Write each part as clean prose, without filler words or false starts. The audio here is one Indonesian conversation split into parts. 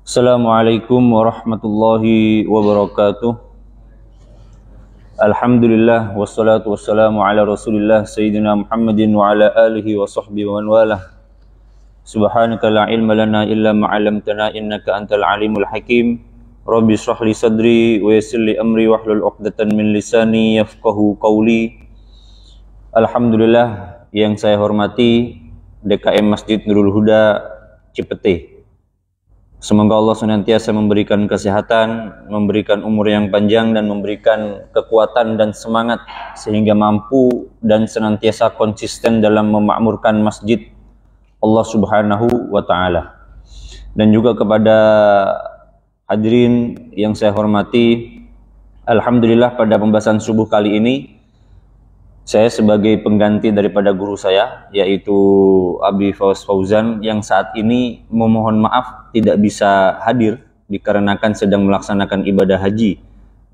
Assalamualaikum warahmatullahi wabarakatuh. Alhamdulillah wassalatu wassalamu ala Rasulillah sayyidina Muhammadin wa ala alihi wa sahbihi wa man walah. Subhanaka la ilma lana illa ma 'allamtana innaka antal alimul hakim. Rabbi shrah li sadri wa yassir li amri wahlul 'uqdatan min lisani yafqahu qawli. Alhamdulillah, yang saya hormati DKM Masjid Nurul Huda Cipete. Semoga Allah senantiasa memberikan kesehatan, memberikan umur yang panjang, dan memberikan kekuatan dan semangat sehingga mampu dan senantiasa konsisten dalam memakmurkan masjid Allah Subhanahu wa Ta'ala. Dan juga kepada hadirin yang saya hormati, alhamdulillah pada pembahasan subuh kali ini saya sebagai pengganti daripada guru saya, yaitu Abi Fawaz Fauzan, yang saat ini memohon maaf tidak bisa hadir dikarenakan sedang melaksanakan ibadah haji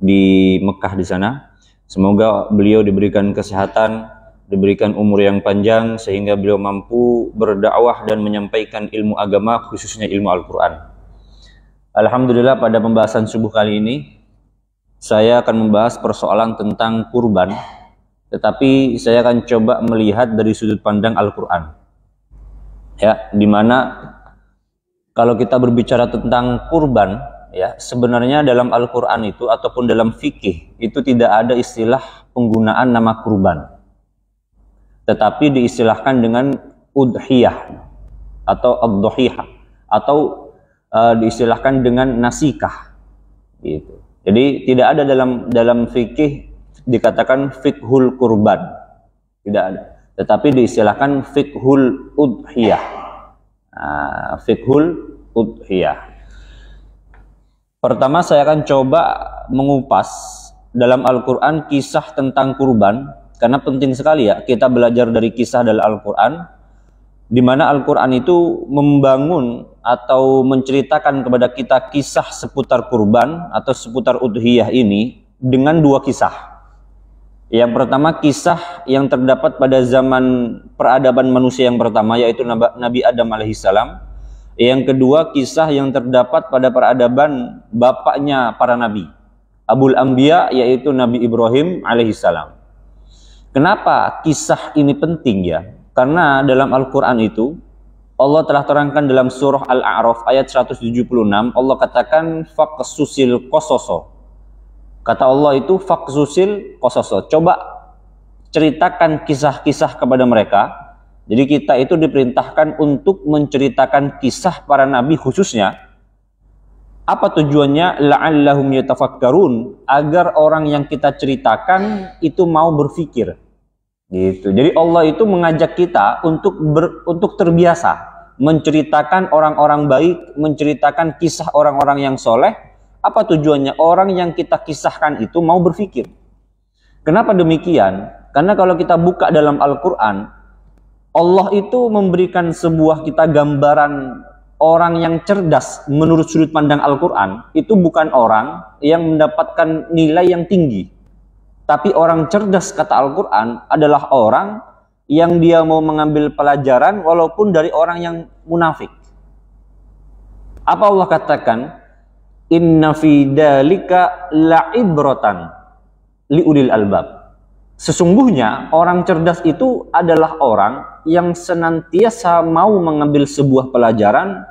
di Mekah di sana. Semoga beliau diberikan kesehatan, diberikan umur yang panjang sehingga beliau mampu berdakwah dan menyampaikan ilmu agama, khususnya ilmu Al-Quran. Alhamdulillah, pada pembahasan subuh kali ini saya akan membahas persoalan tentang kurban. Tetapi saya akan coba melihat dari sudut pandang Al-Quran, ya, dimana kalau kita berbicara tentang kurban, ya, sebenarnya dalam Al-Quran itu ataupun dalam fikih itu tidak ada istilah penggunaan nama kurban, tetapi diistilahkan dengan udhiyah atau ad-dhuhiyah atau diistilahkan dengan nasikah, gitu. Jadi tidak ada dalam fikih dikatakan fiqhul kurban, tidak ada, tetapi diistilahkan fiqhul udhiyah. Fiqhul udhiyah. Pertama saya akan coba mengupas dalam Al-Quran kisah tentang kurban, karena penting sekali ya kita belajar dari kisah dalam Al-Quran, di mana Al-Quran itu membangun atau menceritakan kepada kita kisah seputar kurban atau seputar udhiyah ini dengan dua kisah. Yang pertama kisah yang terdapat pada zaman peradaban manusia yang pertama, yaitu Nabi Adam alaihissalam. Yang kedua kisah yang terdapat pada peradaban bapaknya para nabi, Abul Anbiya, yaitu Nabi Ibrahim alaihissalam. Kenapa kisah ini penting ya? Karena dalam Al-Quran itu Allah telah terangkan dalam surah Al-A'raf ayat 176, Allah katakan faqsusil qososo. Kata Allah itu faqsusil qososo, coba ceritakan kisah-kisah kepada mereka. Jadi kita itu diperintahkan untuk menceritakan kisah para nabi khususnya. Apa tujuannya? La'allahum yatafakkarun, agar orang yang kita ceritakan itu mau berpikir. Gitu. Jadi Allah itu mengajak kita untuk terbiasa menceritakan orang-orang baik, menceritakan kisah orang-orang yang soleh. Apa tujuannya? Orang yang kita kisahkan itu mau berpikir. Kenapa demikian? Karena kalau kita buka dalam Al-Quran, Allah itu memberikan sebuah kita gambaran orang yang cerdas menurut sudut pandang Al-Quran. Itu bukan orang yang mendapatkan nilai yang tinggi. Tapi orang cerdas, kata Al-Quran, adalah orang yang dia mau mengambil pelajaran walaupun dari orang yang munafik. Apa Allah katakan? Inna fi dzalika la'ibratan liulil albab. Sesungguhnya orang cerdas itu adalah orang yang senantiasa mau mengambil sebuah pelajaran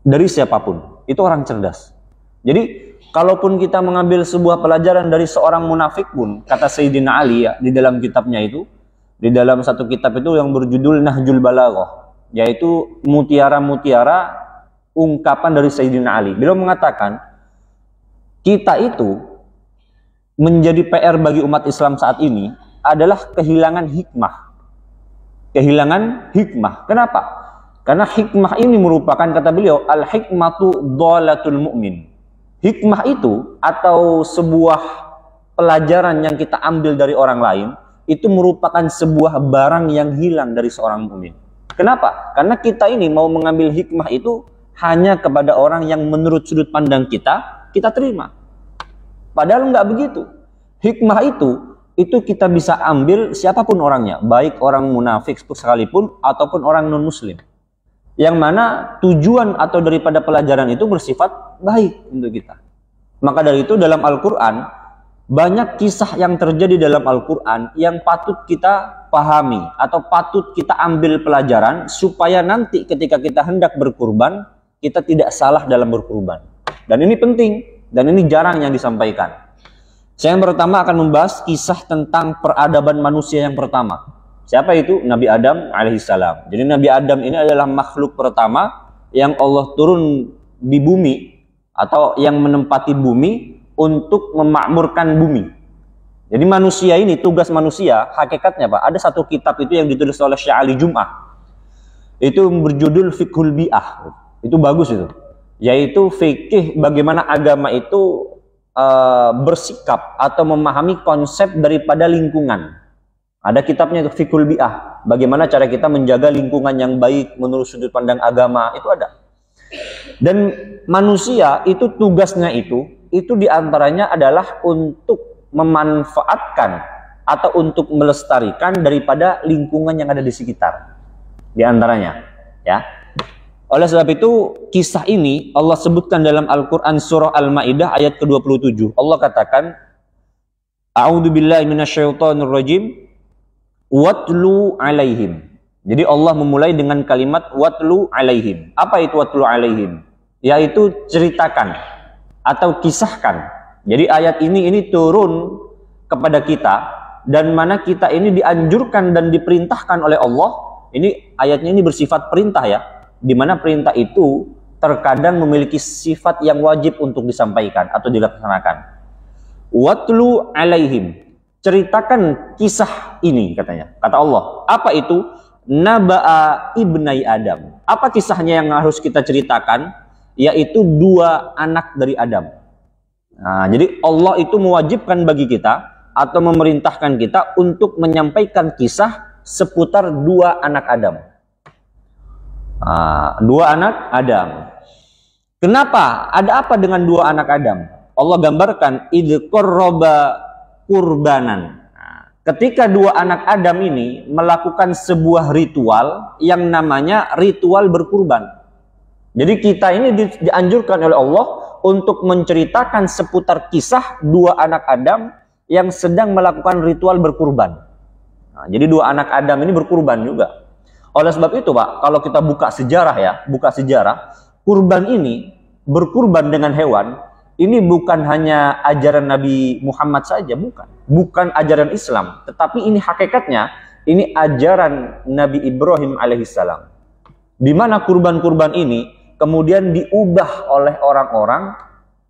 dari siapapun. Itu orang cerdas. Jadi kalaupun kita mengambil sebuah pelajaran dari seorang munafik pun, kata Sayyidina Ali ya, di dalam kitabnya itu, di dalam satu kitab itu yang berjudul Nahjul Balaghah, yaitu mutiara-mutiara ungkapan dari Sayyidina Ali. Beliau mengatakan, kita itu menjadi PR bagi umat Islam saat ini adalah kehilangan hikmah. Kehilangan hikmah. Kenapa? Karena hikmah ini merupakan, kata beliau, al-hikmatu dhalatul mu'min. Hikmah itu atau sebuah pelajaran yang kita ambil dari orang lain, itu merupakan sebuah barang yang hilang dari seorang mukmin. Kenapa? Karena kita ini mau mengambil hikmah itu hanya kepada orang yang menurut sudut pandang kita terima. Padahal nggak begitu. Hikmah itu kita bisa ambil siapapun orangnya, baik orang munafik sekalipun ataupun orang non muslim. Yang mana tujuan atau daripada pelajaran itu bersifat baik untuk kita. Maka dari itu dalam Al-Quran, banyak kisah yang terjadi dalam Al-Quran yang patut kita pahami atau patut kita ambil pelajaran supaya nanti ketika kita hendak berkurban, kita tidak salah dalam berkurban. Dan ini penting, dan ini jarang yang disampaikan. Saya yang pertama akan membahas kisah tentang peradaban manusia yang pertama. Siapa itu? Nabi Adam alaihissalam. Jadi Nabi Adam ini adalah makhluk pertama yang Allah turun di bumi atau yang menempati bumi untuk memakmurkan bumi. Jadi manusia ini, tugas manusia, hakikatnya Pak, ada satu kitab itu yang ditulis oleh Syekh Ali Jum'ah. Itu berjudul Fiqhul Bi'ah. Itu bagus itu. Yaitu fikih bagaimana agama itu bersikap atau memahami konsep daripada lingkungan. Ada kitabnya itu Fiqhul Bi'ah. Bagaimana cara kita menjaga lingkungan yang baik menurut sudut pandang agama, itu ada. Dan manusia itu tugasnya itu diantaranya adalah untuk memanfaatkan atau untuk melestarikan daripada lingkungan yang ada di sekitar. Di antaranya, ya. Oleh sebab itu, kisah ini Allah sebutkan dalam Al-Quran surah Al-Ma'idah ayat ke-27. Allah katakan, A'udzubillahi minasyaitonirrajim. Watlu alaihim. Jadi Allah memulai dengan kalimat watlu alaihim. Apa itu watlu alaihim? Yaitu ceritakan atau kisahkan. Jadi ayat ini turun kepada kita, dan mana kita ini dianjurkan dan diperintahkan oleh Allah. Ini ayatnya ini bersifat perintah ya, di mana perintah itu terkadang memiliki sifat yang wajib untuk disampaikan atau dilaksanakan. Watlu alaihim. Ceritakan kisah ini, katanya. Kata Allah. Apa itu? Naba'a ibnai Adam. Apa kisahnya yang harus kita ceritakan? Yaitu dua anak dari Adam. Nah, jadi Allah itu mewajibkan bagi kita atau memerintahkan kita untuk menyampaikan kisah seputar dua anak Adam. Nah, dua anak Adam. Kenapa? Ada apa dengan dua anak Adam? Allah gambarkan idh qarraba kurbanan. Nah, ketika dua anak Adam ini melakukan sebuah ritual yang namanya ritual berkurban. Jadi kita ini dianjurkan oleh Allah untuk menceritakan seputar kisah dua anak Adam yang sedang melakukan ritual berkurban. Nah, jadi dua anak Adam ini berkurban juga. Oleh sebab itu Pak, kalau kita buka sejarah, kurban ini, berkurban dengan hewan, ini bukan hanya ajaran Nabi Muhammad saja, bukan ajaran Islam, tetapi ini hakikatnya, ini ajaran Nabi Ibrahim alaihissalam. Di mana kurban-kurban ini kemudian diubah oleh orang-orang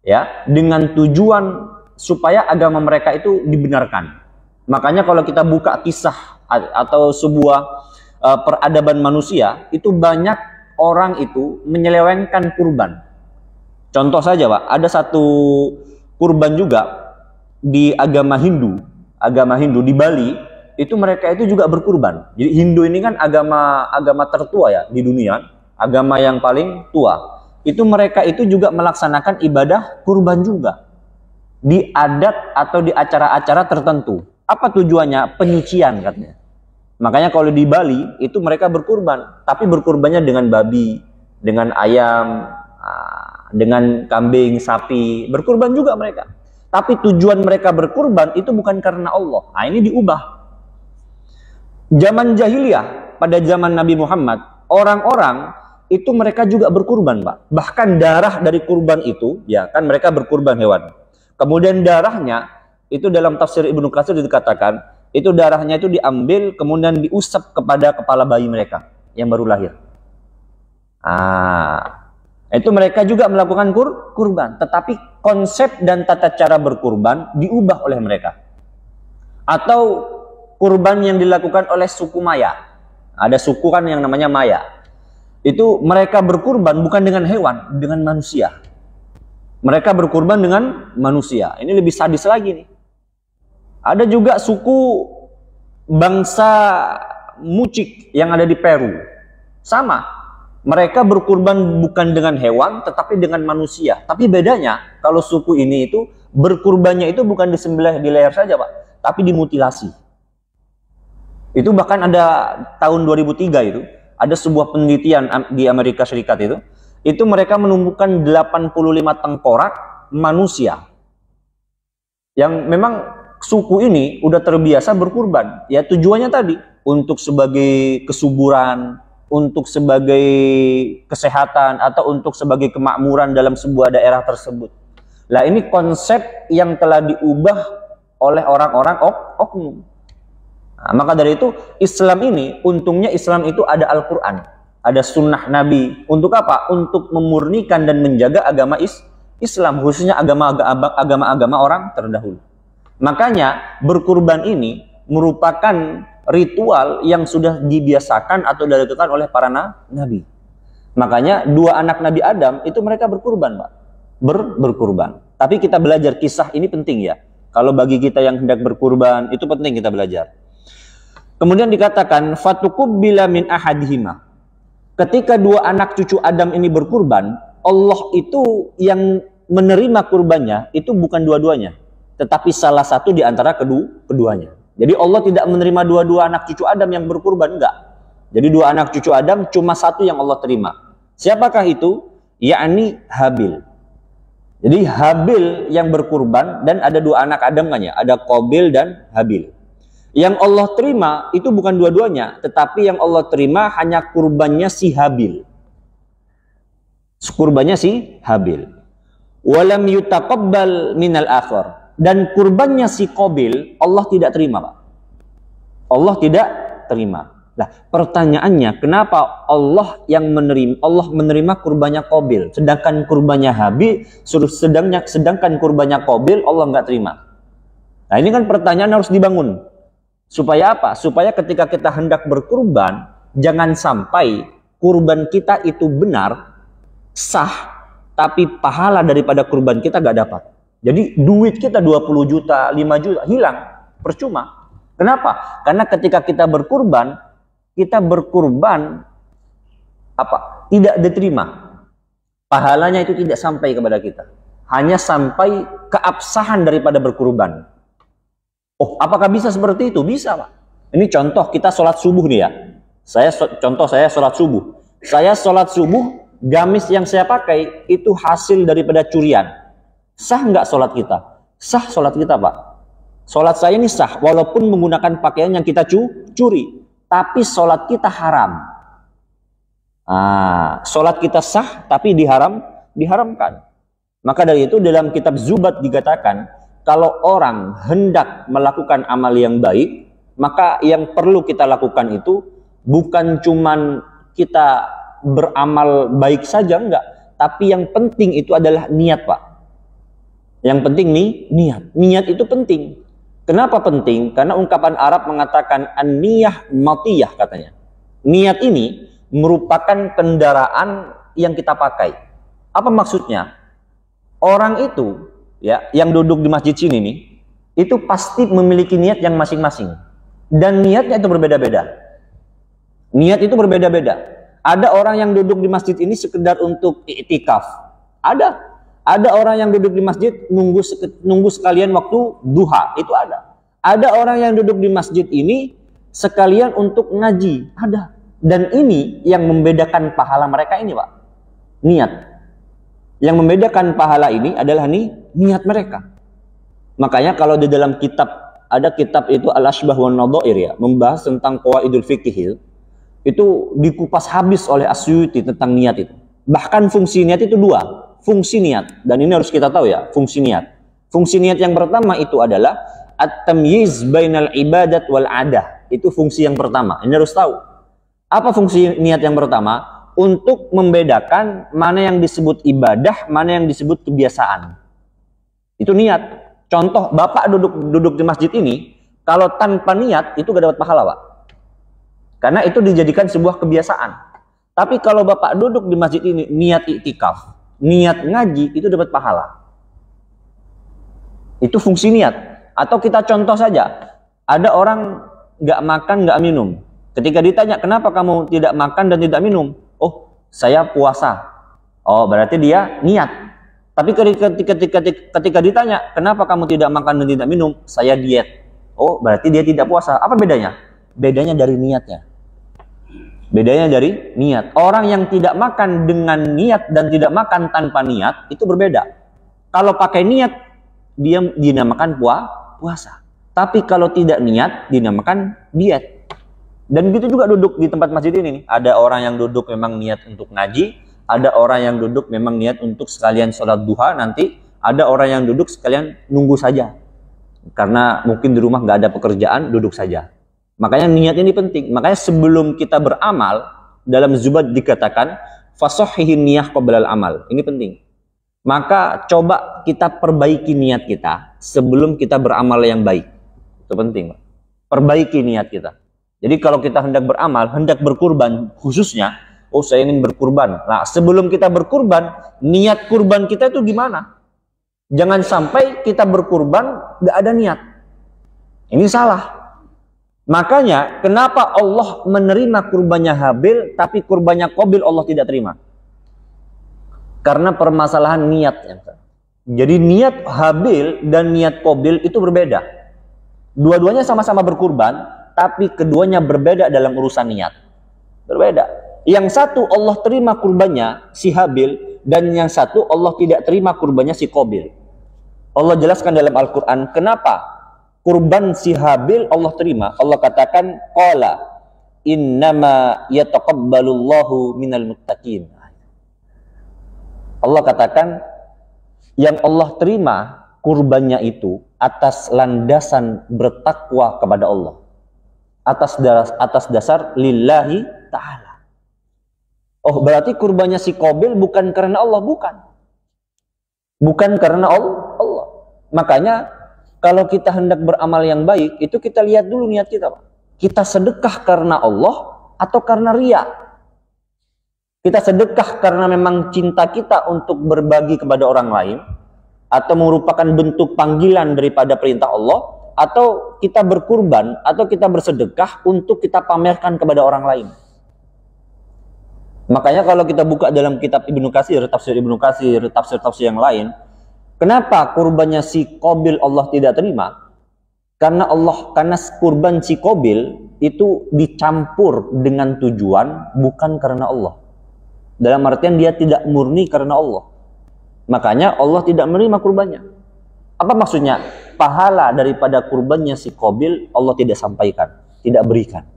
ya dengan tujuan supaya agama mereka itu dibenarkan. Makanya kalau kita buka kisah atau sebuah peradaban manusia, itu banyak orang itu menyelewengkan kurban. Contoh saja Pak, ada satu kurban juga di agama Hindu di Bali, itu mereka itu juga berkurban. Jadi Hindu ini kan agama tertua ya di dunia, agama yang paling tua. Itu mereka itu juga melaksanakan ibadah kurban juga di adat atau di acara-acara tertentu. Apa tujuannya? Penyucian katanya. Makanya kalau di Bali itu mereka berkurban, tapi berkurbannya dengan babi, dengan ayam, dengan kambing, sapi, berkurban juga mereka. Tapi tujuan mereka berkurban itu bukan karena Allah. Nah, ini diubah. Zaman jahiliyah, pada zaman Nabi Muhammad, orang-orang itu mereka juga berkurban, Pak. Bahkan darah dari kurban itu, ya kan mereka berkurban hewan. Kemudian darahnya, itu dalam tafsir Ibnu Katsir dikatakan, itu darahnya itu diambil, kemudian diusap kepada kepala bayi mereka yang baru lahir. Itu mereka juga melakukan kurban, tetapi konsep dan tata cara berkurban diubah oleh mereka. Atau kurban yang dilakukan oleh suku Maya. Ada suku kan yang namanya Maya. Itu mereka berkurban bukan dengan hewan, dengan manusia. Mereka berkurban dengan manusia. Ini lebih sadis lagi nih. Ada juga suku bangsa Mucik yang ada di Peru. Sama. Mereka berkurban bukan dengan hewan, tetapi dengan manusia. Tapi bedanya, kalau suku ini itu, berkurbannya itu bukan disembelih di leher saja, Pak. Tapi dimutilasi. Itu bahkan ada tahun 2003 itu, Ada sebuah penelitian di Amerika Serikat itu mereka menemukan 85 tengkorak manusia yang memang suku ini udah terbiasa berkurban. Ya tujuannya tadi untuk sebagai kesuburan, untuk sebagai kesehatan, atau untuk sebagai kemakmuran dalam sebuah daerah tersebut. Lah ini konsep yang telah diubah oleh orang-orang oknum. Nah, maka dari itu Islam ini, untungnya Islam itu ada Al-Quran, ada sunnah Nabi. Untuk apa? Untuk memurnikan dan menjaga agama Islam, khususnya agama-agama orang terdahulu. Makanya berkurban ini merupakan ritual yang sudah dibiasakan atau dilakukan oleh para nabi. Makanya dua anak Nabi Adam itu mereka berkurban, Pak. Berkurban. Tapi kita belajar kisah ini penting ya. Kalau bagi kita yang hendak berkurban itu penting kita belajar. Kemudian dikatakan fatukubbila min ahadihima. Ketika dua anak cucu Adam ini berkurban, Allah itu yang menerima kurbannya itu bukan dua-duanya, tetapi salah satu di antara keduanya. Jadi Allah tidak menerima dua-dua anak cucu Adam yang berkurban, enggak. Jadi dua anak cucu Adam cuma satu yang Allah terima. Siapakah itu? Yakni Habil. Jadi Habil yang berkurban, dan ada dua anak Adam kan ya, ada Qabil dan Habil. Yang Allah terima itu bukan dua-duanya, tetapi yang Allah terima hanya kurbannya si Habil. Kurbannya si Habil. Walam yutaqabbal minal akhar. Dan kurbannya si Qabil Allah tidak terima, Pak. Allah tidak terima. Nah, pertanyaannya, kenapa Allah menerima kurbannya Qabil, sedangkan kurbannya Habil, sedangkan kurbannya Qabil Allah nggak terima? Nah, ini kan pertanyaan harus dibangun. Supaya apa? Supaya ketika kita hendak berkurban, jangan sampai kurban kita itu benar, sah, tapi pahala daripada kurban kita gak dapat. Jadi duit kita 20 juta, 5 juta, hilang, percuma. Kenapa? Karena ketika kita berkurban tidak diterima. Pahalanya itu tidak sampai kepada kita. Hanya sampai keabsahan daripada berkurban. Oh, apakah bisa seperti itu? Bisa, Pak. Ini contoh kita sholat subuh nih ya. Saya sholat subuh. Saya sholat subuh, gamis yang saya pakai itu hasil daripada curian. Sah nggak sholat kita? Sah sholat kita, Pak. Sholat saya ini sah, walaupun menggunakan pakaian yang kita curi. Tapi sholat kita haram. Sholat kita sah, tapi diharamkan. Maka dari itu dalam kitab Zubat dikatakan, kalau orang hendak melakukan amal yang baik, maka yang perlu kita lakukan itu bukan cuman kita beramal baik saja, enggak. Tapi yang penting itu adalah niat, Pak. Yang penting nih, niat. Niat itu penting. Kenapa penting? Karena ungkapan Arab mengatakan an-niyah matiyah katanya. Niat ini merupakan kendaraan yang kita pakai. Apa maksudnya? Orang itu ya, yang duduk di masjid sini nih, itu pasti memiliki niat yang masing-masing. Dan niatnya itu berbeda-beda. Niat itu berbeda-beda. Ada orang yang duduk di masjid ini sekedar untuk i'tikaf. Ada orang yang duduk di masjid nunggu sekalian waktu duha. Itu ada. Ada orang yang duduk di masjid ini sekalian untuk ngaji. Ada. Dan ini yang membedakan pahala mereka ini, Pak. Niat. Yang membedakan pahala ini adalah niat mereka. Makanya kalau di dalam kitab, ada kitab itu Al-Ashbah wan Nadhair ya, membahas tentang qawaidul fiqh, itu dikupas habis oleh Asyuti tentang niat itu. Bahkan fungsi niat itu dua, fungsi niat, dan ini harus kita tahu ya, fungsi niat. Fungsi niat yang pertama itu adalah at-tamyiz bainal ibadat wal adah. Itu fungsi yang pertama. Ini harus tahu. Apa fungsi niat yang pertama? Untuk membedakan mana yang disebut ibadah, mana yang disebut kebiasaan. Itu niat. Contoh, Bapak duduk di masjid ini, kalau tanpa niat, itu gak dapat pahala, Pak. Karena itu dijadikan sebuah kebiasaan. Tapi kalau Bapak duduk di masjid ini, niat iktikaf, niat ngaji, itu dapat pahala. Itu fungsi niat. Atau kita contoh saja, ada orang gak makan, gak minum. Ketika ditanya, kenapa kamu tidak makan dan tidak minum? Oh, saya puasa. Oh, berarti dia niat. Tapi ketika ditanya, kenapa kamu tidak makan dan tidak minum? Saya diet. Oh, berarti dia tidak puasa. Apa bedanya? Bedanya dari niatnya. Bedanya dari niat. Orang yang tidak makan dengan niat dan tidak makan tanpa niat itu berbeda. Kalau pakai niat, dia dinamakan puasa. Tapi kalau tidak niat, dinamakan diet. Dan begitu juga duduk di tempat masjid ini nih. Ada orang yang duduk memang niat untuk ngaji, ada orang yang duduk memang niat untuk sekalian sholat duha nanti, ada orang yang duduk sekalian nunggu saja. Karena mungkin di rumah nggak ada pekerjaan, duduk saja. Makanya niat ini penting. Makanya sebelum kita beramal, dalam Zubad dikatakan, fasahhihin niyah qoblal amal. Ini penting. Maka coba kita perbaiki niat kita sebelum kita beramal yang baik. Itu penting. Perbaiki niat kita. Jadi kalau kita hendak beramal, hendak berkurban khususnya, oh saya ingin berkurban. Nah sebelum kita berkurban, niat kurban kita itu gimana? Jangan sampai kita berkurban gak ada niat. Ini salah. Makanya kenapa Allah menerima kurbannya Habil tapi kurbannya Qabil Allah tidak terima? Karena permasalahan niat. Jadi niat Habil dan niat Qabil itu berbeda. Dua-duanya sama-sama berkurban, tapi keduanya berbeda dalam urusan niat. Berbeda. Yang satu Allah terima kurbannya si Habil, dan yang satu Allah tidak terima kurbannya si Qabil. Allah jelaskan dalam Al-Quran kenapa kurban si Habil Allah terima. Allah katakan qala innama yataqabbalullahu minal muttaqin. Allah katakan yang Allah terima kurbannya itu atas landasan bertakwa kepada Allah. Atas dasar lillahi ta'ala. Oh berarti kurbannya si Qabil bukan karena Allah, bukan karena Allah. Makanya kalau kita hendak beramal yang baik, itu kita lihat dulu niat kita, Pak. Kita sedekah karena Allah atau karena riya? Kita sedekah karena memang cinta kita untuk berbagi kepada orang lain, atau merupakan bentuk panggilan daripada perintah Allah, atau kita berkurban, atau kita bersedekah untuk kita pamerkan kepada orang lain. Makanya kalau kita buka dalam kitab Ibnu Katsir, tafsir Ibnu Katsir, tafsir-tafsir yang lain, kenapa kurbannya si Qabil Allah tidak terima? Karena kurban si Qabil itu dicampur dengan tujuan bukan karena Allah. Dalam artian dia tidak murni karena Allah. Makanya Allah tidak menerima kurbannya. Apa maksudnya? Pahala daripada kurbannya si Qabil Allah tidak sampaikan, tidak berikan.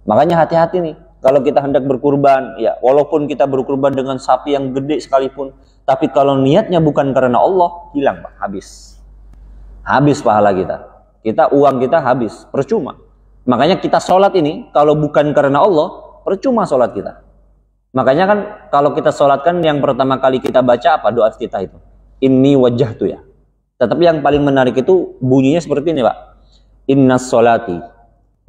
Makanya hati-hati nih. Kalau kita hendak berkurban, ya walaupun kita berkurban dengan sapi yang gede sekalipun, tapi kalau niatnya bukan karena Allah, hilang Pak, habis. Habis pahala kita. Uang kita habis, percuma. Makanya kita sholat ini, kalau bukan karena Allah, percuma sholat kita. Makanya kan, kalau kita sholat kan yang pertama kali kita baca apa doa iftitah itu? Inni wajjahtu ya. Tetapi yang paling menarik itu bunyinya seperti ini Pak. Inna sholati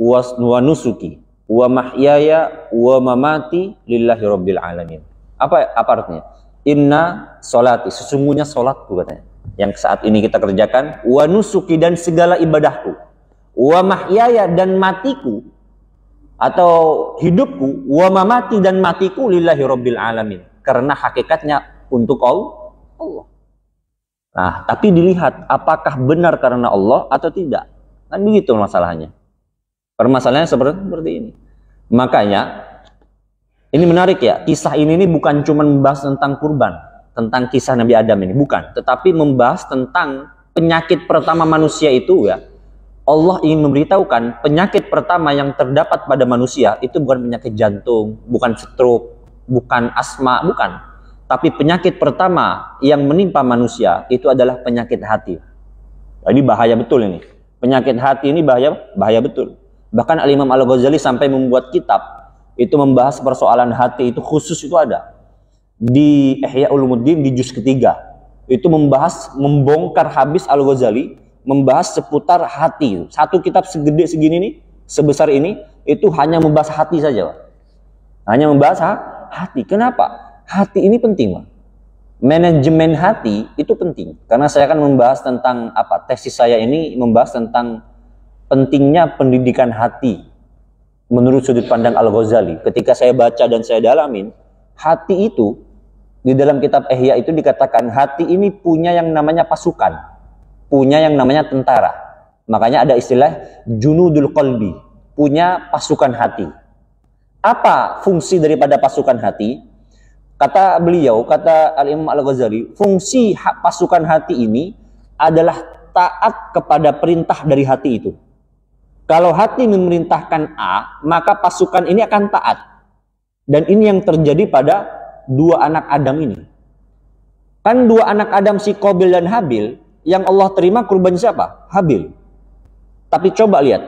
wa nusuki wa mahyaya wa mamati lillahi rabbil alamin. Apa artinya? Inna sholati, sesungguhnya sholatku katanya, yang saat ini kita kerjakan, wa nusuki dan segala ibadahku, wa mahyaya dan matiku atau hidupku, wa mamati dan matiku lillahi rabbil alamin, karena hakikatnya untuk Allah. Nah, tapi dilihat apakah benar karena Allah atau tidak. Kan begitu masalahnya. Permasalahannya seperti ini. Makanya ini menarik ya, kisah ini bukan cuma membahas tentang kurban, tentang kisah Nabi Adam ini, bukan. Tetapi membahas tentang penyakit pertama manusia itu ya. Allah ingin memberitahukan penyakit pertama yang terdapat pada manusia itu bukan penyakit jantung, bukan stroke, bukan asma, bukan. Tapi penyakit pertama yang menimpa manusia itu adalah penyakit hati. Jadi bahaya betul ini. Penyakit hati ini bahaya betul. Bahkan Al-Imam Al-Ghazali sampai membuat kitab itu membahas persoalan hati itu khusus, itu ada di Ihya Ulumuddin di juz ketiga. Itu membongkar habis Al-Ghazali membahas seputar hati. Satu kitab segede segini nih, sebesar ini, itu hanya membahas hati saja, Pak. Hanya membahas hati. Kenapa? Hati ini penting, Pak. Manajemen hati itu penting. Karena saya akan membahas tentang tesis saya ini membahas tentang pentingnya pendidikan hati menurut sudut pandang Al-Ghazali. Ketika saya baca dan saya dalamin, hati itu di dalam kitab Ihya itu dikatakan hati ini punya yang namanya pasukan, punya yang namanya tentara. Makanya ada istilah junudul qalbi, punya pasukan hati. Apa fungsi daripada pasukan hati? Kata beliau, kata Al-Imam Al-Ghazali, fungsi pasukan hati ini adalah taat kepada perintah dari hati itu. Kalau hati memerintahkan A, maka pasukan ini akan taat. Dan ini yang terjadi pada dua anak Adam ini. Kan dua anak Adam, si Qabil dan Habil, yang Allah terima kurban siapa? Habil. Tapi coba lihat,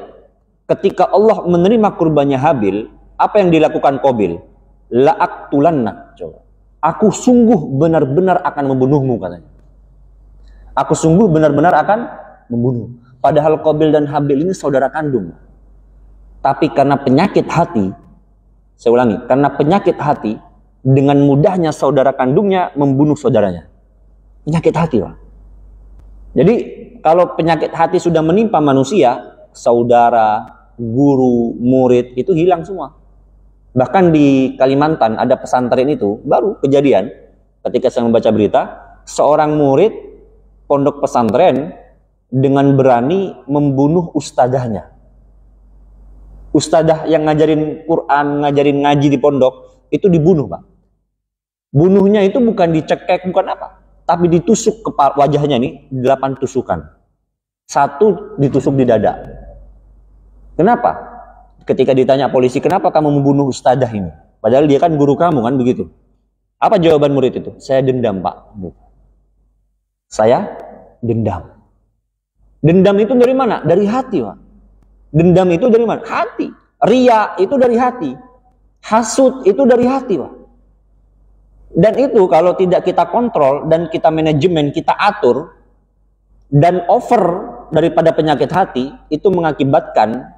ketika Allah menerima kurbannya Habil, apa yang dilakukan Qabil? La'aqtulannak. Coba. Aku sungguh benar-benar akan membunuhmu, katanya. Aku sungguh benar-benar akan membunuh. Padahal Qabil dan Habil ini saudara kandung. Tapi karena penyakit hati, saya ulangi, karena penyakit hati, dengan mudahnya saudara kandungnya membunuh saudaranya. Penyakit hati, Pak. Jadi kalau penyakit hati sudah menimpa manusia, saudara, guru, murid itu hilang semua. Bahkan di Kalimantan ada pesantren itu, baru kejadian ketika saya membaca berita, seorang murid pondok pesantren dengan berani membunuh ustadzahnya. Ustadzah yang ngajarin Quran, ngajarin ngaji di pondok, itu dibunuh, Pak. Bunuhnya itu bukan dicekek, bukan apa, tapi ditusuk ke wajahnya nih, 8 tusukan. 1 ditusuk di dada. Kenapa? Ketika ditanya polisi, kenapa kamu membunuh ustadzah ini? Padahal dia kan guru kamu, kan begitu. Apa jawaban murid itu? Saya dendam, Pak. Saya dendam. Dendam itu dari mana? Dari hati, Pak. Dendam itu dari mana? Hati. Ria itu dari hati. Hasud itu dari hati, Pak. Dan itu kalau tidak kita kontrol dan kita manajemen, kita atur, dan over daripada penyakit hati, itu mengakibatkan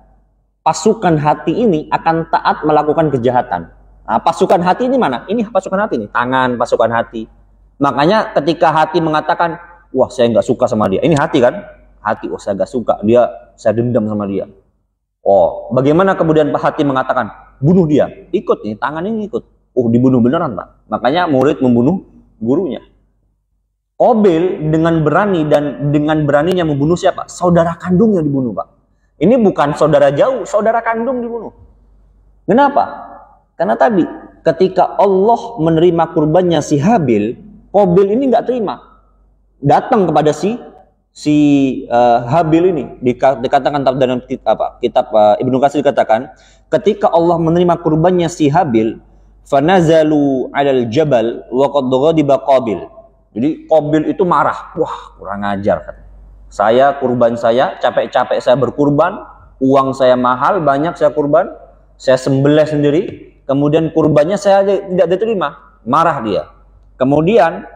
pasukan hati ini akan taat melakukan kejahatan. Nah, pasukan hati ini mana? Ini pasukan hati nih, tangan pasukan hati. Makanya ketika hati mengatakan, wah saya nggak suka sama dia. Ini hati kan? Hati, oh saya nggak suka, dia, saya dendam sama dia. Oh, bagaimana kemudian hati mengatakan, bunuh dia? Ikut nih, tangan ini ikut. Oh, dibunuh beneran, Pak. Makanya murid membunuh gurunya. Qabil dengan berani dan dengan beraninya membunuh siapa? Saudara kandung yang dibunuh, Pak. Ini bukan saudara jauh, saudara kandung dibunuh. Kenapa? Karena tadi ketika Allah menerima kurbannya si Habil, Qabil ini nggak terima. Datang kepada si Habil ini, dikatakan dalam kitab Ibnu Katsir dikatakan, ketika Allah menerima kurbannya si Habil, fanazalu 'alal jabal wa qad ghadiba Qabil. Jadi Qabil itu marah. Wah, kurang ajar, kan. Kurban saya, capek-capek saya berkurban, uang saya mahal, banyak saya kurban, saya sembelih sendiri, kemudian kurbannya saya tidak diterima. Marah dia. Kemudian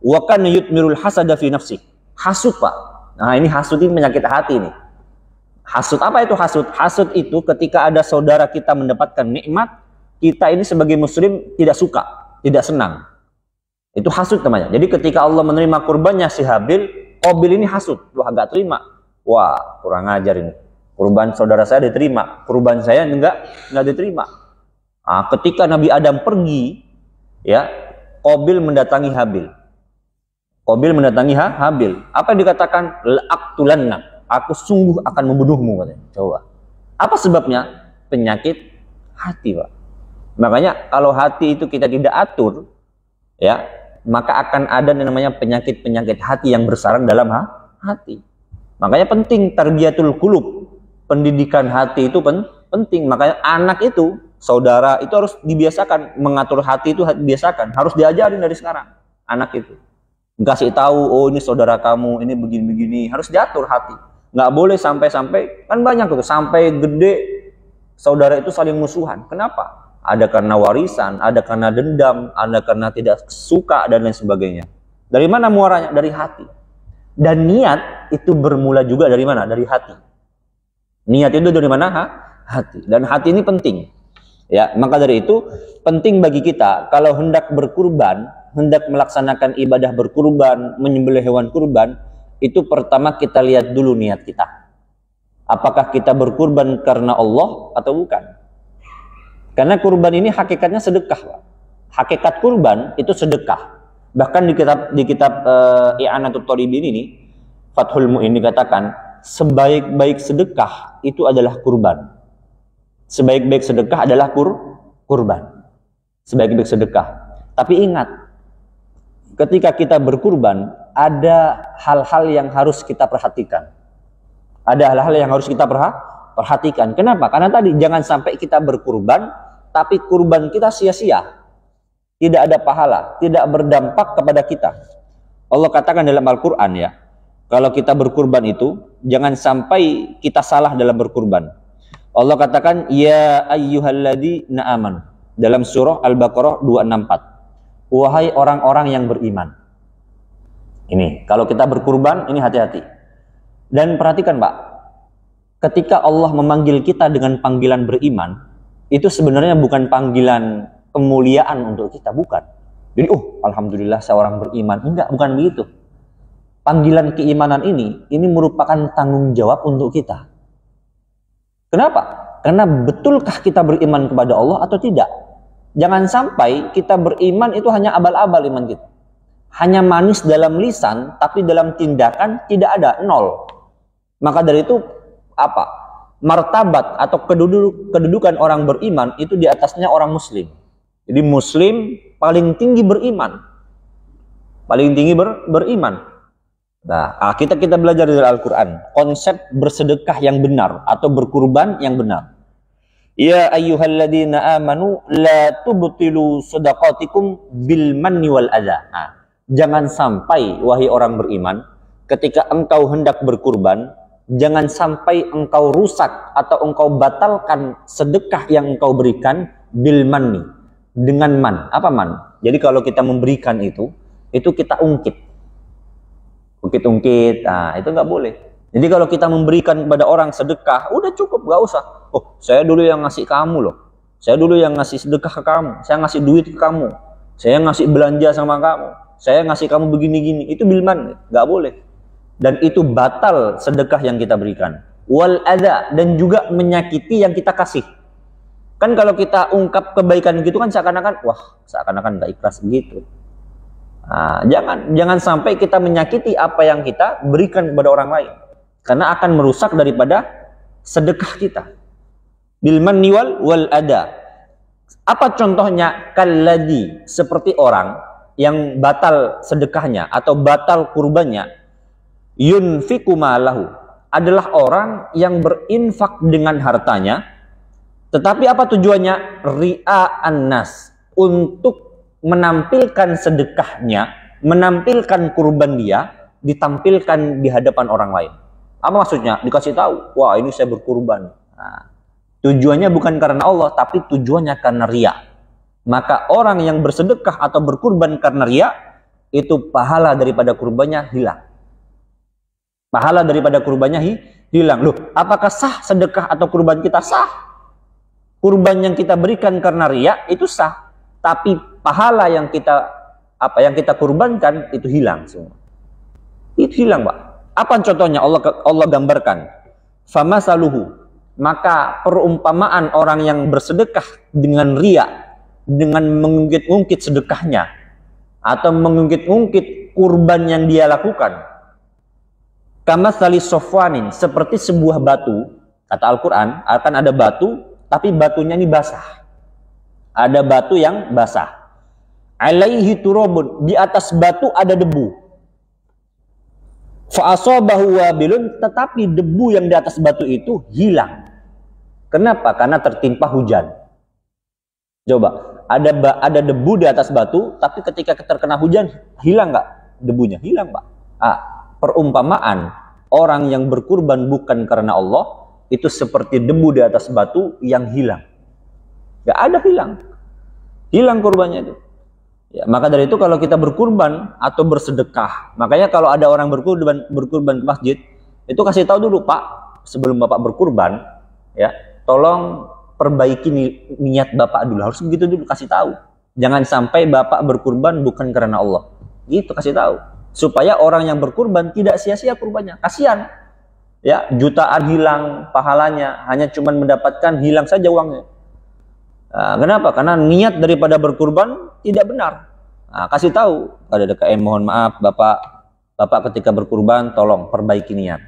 wa kana yutmirul hasada fi nafsi. Hasud, Pak. Nah, ini hasud, ini penyakit hati nih. Hasud, apa itu hasud? Hasud itu ketika ada saudara kita mendapatkan nikmat, kita ini sebagai muslim tidak suka, tidak senang. Itu hasud namanya. Jadi ketika Allah menerima kurbannya si Habil, Qabil ini hasud. Wah, nggak terima. Wah, kurang ajar ini. Kurban saudara saya diterima, kurban saya enggak diterima. Nah, ketika Nabi Adam pergi, ya, Qabil mendatangi Habil. Qabil mendatangi Habil. Apa yang dikatakan? La'aqtulannak. Aku sungguh akan membunuhmu, katanya. Coba. Apa sebabnya? Penyakit hati, Pak. Makanya kalau hati itu kita tidak atur, ya, maka akan ada yang namanya penyakit-penyakit hati yang bersarang dalam hati. Makanya penting tarbiyatul qulub. Pendidikan hati itu penting. Makanya anak itu, saudara itu harus dibiasakan mengatur hati, itu dibiasakan, harus diajarin dari sekarang. Anak itu kasih tahu, oh ini saudara kamu, ini begini-begini, harus diatur hati. Nggak boleh sampai-sampai, kan banyak tuh sampai gede saudara itu saling musuhan. Kenapa? Ada karena warisan, ada karena dendam, ada karena tidak suka, dan lain sebagainya. Dari mana muaranya? Dari hati. Dan niat itu bermula juga dari mana? Dari hati. Niat itu dari mana? Hati. Dan hati ini penting. Ya, maka dari itu penting bagi kita kalau hendak berkurban, hendak melaksanakan ibadah berkurban, menyembelih hewan kurban, itu pertama kita lihat dulu niat kita. Apakah kita berkurban karena Allah atau bukan? Karena kurban ini hakikatnya sedekah, Pak. Hakikat kurban itu sedekah. Bahkan di kitab I'anatul Talibin ini, Fathul Mu'in dikatakan, sebaik-baik sedekah itu adalah kurban. Sebaik-baik sedekah adalah kurban, sebaik-baik sedekah. Tapi ingat, ketika kita berkurban, ada hal-hal yang harus kita perhatikan. Ada hal-hal yang harus kita perhatikan. Kenapa? Karena tadi jangan sampai kita berkurban, tapi kurban kita sia-sia. Tidak ada pahala, tidak berdampak kepada kita. Allah katakan dalam Al-Quran ya, kalau kita berkurban itu, jangan sampai kita salah dalam berkurban. Allah katakan, ya ayyuhalladzina amanu. Dalam surah Al-Baqarah 264. Wahai orang-orang yang beriman. Ini, kalau kita berkurban, ini hati-hati. Dan perhatikan Pak, ketika Allah memanggil kita dengan panggilan beriman, itu sebenarnya bukan panggilan kemuliaan untuk kita, bukan. Jadi, alhamdulillah saya orang beriman. Enggak, bukan begitu. Panggilan keimanan ini merupakan tanggung jawab untuk kita. Kenapa? Karena betulkah kita beriman kepada Allah atau tidak? Jangan sampai kita beriman itu hanya abal-abal iman kita. Hanya manis dalam lisan, tapi dalam tindakan tidak ada, nol. Maka dari itu apa? Martabat atau kedudukan orang beriman itu di atasnya orang muslim. Jadi muslim paling tinggi beriman. Paling tinggi beriman. Nah, kita belajar dari Al-Qur'an konsep bersedekah yang benar atau berkurban yang benar. Ya ayyuhalladzina amanu la tubtilu shadaqatikum bil manni wal adza. Nah, jangan sampai wahai orang beriman, ketika engkau hendak berkurban, jangan sampai engkau rusak atau engkau batalkan sedekah yang engkau berikan bil manni, dengan man. Apa man? Jadi kalau kita memberikan itu kita ungkit. Ungkit-ungkit, nah itu nggak boleh. Jadi kalau kita memberikan kepada orang sedekah, udah cukup, nggak usah. Saya dulu yang ngasih kamu loh. Saya dulu yang ngasih sedekah ke kamu. Saya ngasih duit ke kamu. Saya ngasih belanja sama kamu. Saya ngasih kamu begini-gini. Itu bil man, nggak boleh. Dan itu batal sedekah yang kita berikan. Wal adza, dan juga menyakiti yang kita kasih. Kan kalau kita ungkap kebaikan gitu kan seakan-akan nggak ikhlas begitu. Nah, jangan sampai kita menyakiti apa yang kita berikan kepada orang lain, karena akan merusak daripada sedekah kita. Bil manni wal adza. Apa contohnya? Kalladzi, seperti orang yang batal sedekahnya atau batal kurbannya. Yunfiku malahu, adalah orang yang berinfak dengan hartanya, tetapi apa tujuannya? Ria'an nas, untuk menampilkan sedekahnya, menampilkan kurban dia, ditampilkan di hadapan orang lain. Apa maksudnya? Dikasih tahu, wah ini saya berkurban. Nah, tujuannya bukan karena Allah, tapi tujuannya karena riya. Maka orang yang bersedekah atau berkurban karena riya, itu pahala daripada kurbannya hilang. Pahala daripada kurbannya hilang. Loh, apakah sah sedekah atau kurban kita? Sah. Kurban yang kita berikan karena riya itu sah, tapi pahala yang kita kurbankan itu hilang semua. Itu hilang, Pak. Apa contohnya? Allah gambarkan. Famasaluhu, maka perumpamaan orang yang bersedekah dengan riya, dengan mengungkit-ungkit sedekahnya atau mengungkit-ungkit kurban yang dia lakukan. Kamatsali sofwanin, seperti sebuah batu. Kata Al-Quran, akan ada batu, tapi batunya ini basah. Ada batu yang basah. Alaihi turabun, di atas batu ada debu. Fa'asabahu wabilun, tetapi debu yang di atas batu itu hilang. Kenapa? Karena tertimpa hujan. Coba, ada debu di atas batu, tapi ketika terkena hujan, hilang nggak debunya? Hilang, Pak. Perumpamaan orang yang berkurban bukan karena Allah itu seperti debu di atas batu yang hilang. Gak ada hilang kurbannya itu. Ya, maka dari itu kalau kita berkurban atau bersedekah, makanya kalau ada orang berkurban ke masjid, itu kasih tahu dulu, Pak, sebelum Bapak berkurban, ya, tolong perbaiki niat Bapak dulu. Harus begitu dulu, kasih tahu. Jangan sampai Bapak berkurban bukan karena Allah. Gitu, kasih tahu. Supaya orang yang berkurban tidak sia-sia kurbannya. Kasihan. Ya, jutaan hilang pahalanya, hanya cuman mendapatkan hilang saja uangnya. Nah, kenapa? Karena niat daripada berkurban tidak benar. Nah, kasih tahu pada DKM, mohon maaf Bapak ketika berkurban tolong perbaiki niat.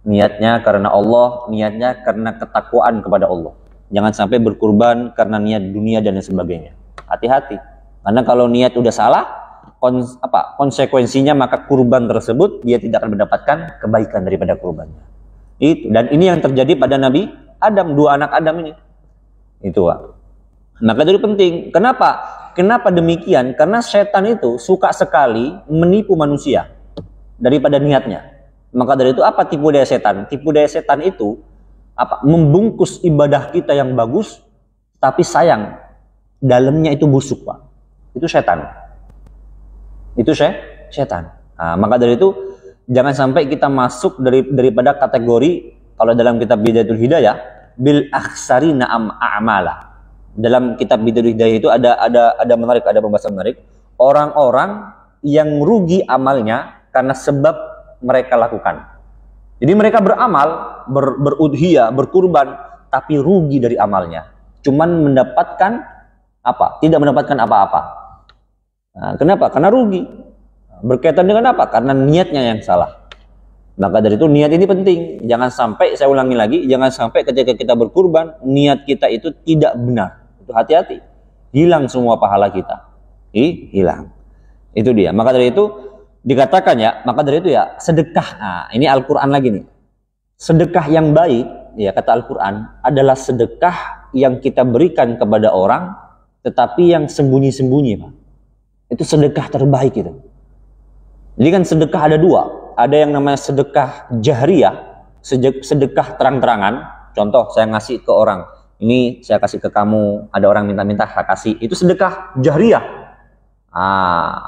Niatnya karena Allah, niatnya karena ketakwaan kepada Allah. Jangan sampai berkurban karena niat dunia dan lain sebagainya. Hati-hati. Karena kalau niat udah salah, konsekuensinya maka kurban tersebut dia tidak akan mendapatkan kebaikan daripada kurbannya. Itu, dan ini yang terjadi pada Nabi Adam, dua anak Adam ini. Itu, Pak. Maka itu penting. Kenapa? Kenapa demikian? Karena setan itu suka sekali menipu manusia daripada niatnya. Maka dari itu apa tipu daya setan? Tipu daya setan itu membungkus ibadah kita yang bagus, tapi sayang dalamnya itu busuk, Pak. Itu setan. Itu setan. Nah, maka dari itu jangan sampai kita masuk daripada kategori, kalau dalam kitab Bidayatul Hidayah, bil aksarina a'mala. Dalam kitab Bidayatul Hidayah itu ada menarik, ada pembahasan menarik. Orang-orang yang rugi amalnya karena sebab mereka lakukan. Jadi mereka beramal, berudhiyah, berkurban, tapi rugi dari amalnya. Cuman mendapatkan apa? Tidak mendapatkan apa-apa. Nah, kenapa? Karena rugi. Berkaitan dengan apa? Karena niatnya yang salah. Maka dari itu niat ini penting. Jangan sampai, saya ulangi lagi, jangan sampai ketika kita berkurban, niat kita itu tidak benar. Itu hati-hati. Hilang semua pahala kita. Hilang. Itu dia. Maka dari itu dikatakan ya, maka dari itu ya sedekah. Nah, ini Al-Quran lagi nih. Sedekah yang baik, ya kata Al-Quran, adalah sedekah yang kita berikan kepada orang, tetapi yang sembunyi-sembunyi, Pak. Itu sedekah terbaik itu. Jadi kan sedekah ada dua. Ada yang namanya sedekah jahriyah, sedekah terang-terangan. Contoh, saya ngasih ke orang, ini saya kasih ke kamu, ada orang minta-minta, saya kasih. Itu sedekah jahriyah.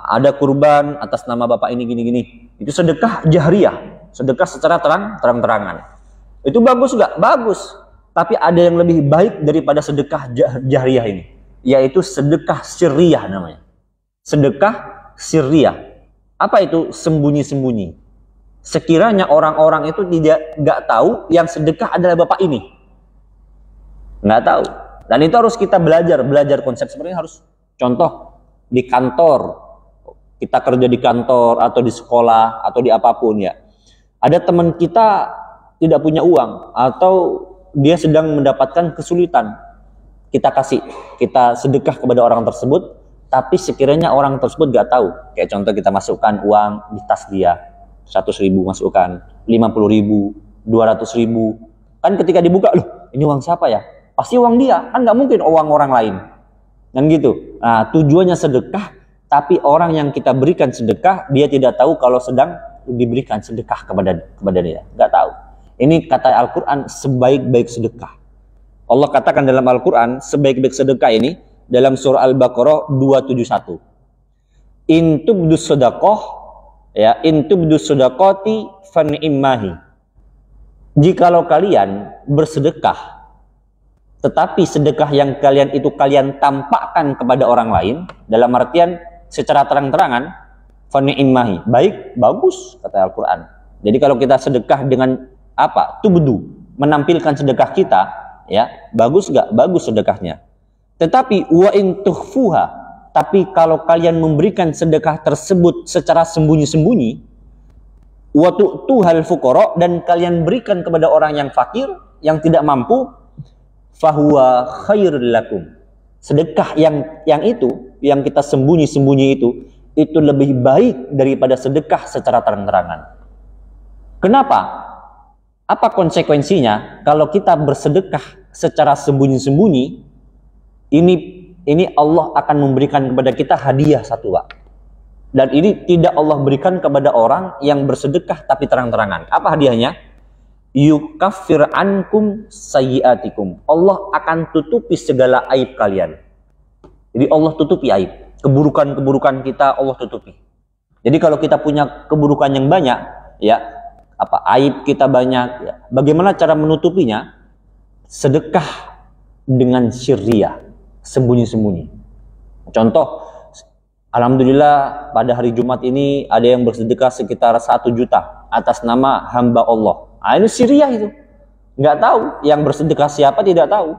Ada kurban atas nama bapak ini gini-gini. Itu sedekah jahriyah, sedekah secara terang-terangan. Itu bagus nggak? Bagus. Tapi ada yang lebih baik daripada sedekah jahriyah ini, yaitu sedekah sirriyah namanya. Sedekah sirriyah. Apa itu? Sembunyi-sembunyi. Sekiranya orang-orang itu nggak tahu yang sedekah adalah bapak ini, nggak tahu. Dan itu harus kita belajar konsep seperti ini harus. Contoh, di kantor, kita kerja di kantor atau di sekolah atau di apapun ya, ada teman kita tidak punya uang atau dia sedang mendapatkan kesulitan, kita kasih, kita sedekah kepada orang tersebut, tapi sekiranya orang tersebut gak tahu. Kayak contoh, kita masukkan uang di tas dia, 100.000 masukkan, 50.000, 200.000, kan ketika dibuka, loh ini uang siapa ya? Pasti uang dia, kan gak mungkin uang orang lain. Dan gitu. Nah, tujuannya sedekah, tapi orang yang kita berikan sedekah, dia tidak tahu kalau sedang diberikan sedekah kepada dia. Nggak tahu. Ini kata Al-Quran, sebaik-baik sedekah. Allah katakan dalam Al-Quran, sebaik-baik sedekah ini, dalam surah Al-Baqarah 271. In tubdus sedekah, ya, in tubdus sedekati fani'immahi. Jikalau kalian bersedekah, tetapi sedekah yang kalian itu kalian tampakkan kepada orang lain, dalam artian secara terang-terangan, fani'immahi, baik, bagus, kata Al-Quran. Jadi kalau kita sedekah dengan apa? Tubdu, menampilkan sedekah kita, ya, bagus nggak? Bagus sedekahnya. Tetapi wa in tukhfuha, tapi kalau kalian memberikan sedekah tersebut secara sembunyi-sembunyi, wa tu'tuhal fuqara, dan kalian berikan kepada orang yang fakir, yang tidak mampu, fahuwa khairul lakum. Sedekah yang itu, yang kita sembunyi-sembunyi itu lebih baik daripada sedekah secara terang-terangan. Kenapa? Apa konsekuensinya kalau kita bersedekah secara sembunyi-sembunyi? Ini Allah akan memberikan kepada kita hadiah satu, Pak. Dan ini tidak Allah berikan kepada orang yang bersedekah tapi terang-terangan. Apa hadiahnya? Yukaffir ankum sayyiatikum. Allah akan tutupi segala aib kalian. Jadi Allah tutupi aib. Keburukan-keburukan kita Allah tutupi. Jadi kalau kita punya keburukan yang banyak, ya, aib kita banyak, ya, bagaimana cara menutupinya? Sedekah dengan syirriyah, sembunyi-sembunyi. Contoh, alhamdulillah pada hari Jumat ini ada yang bersedekah sekitar 1 juta atas nama hamba Allah. Ini syirriyah itu. Nggak tahu yang bersedekah siapa, tidak tahu.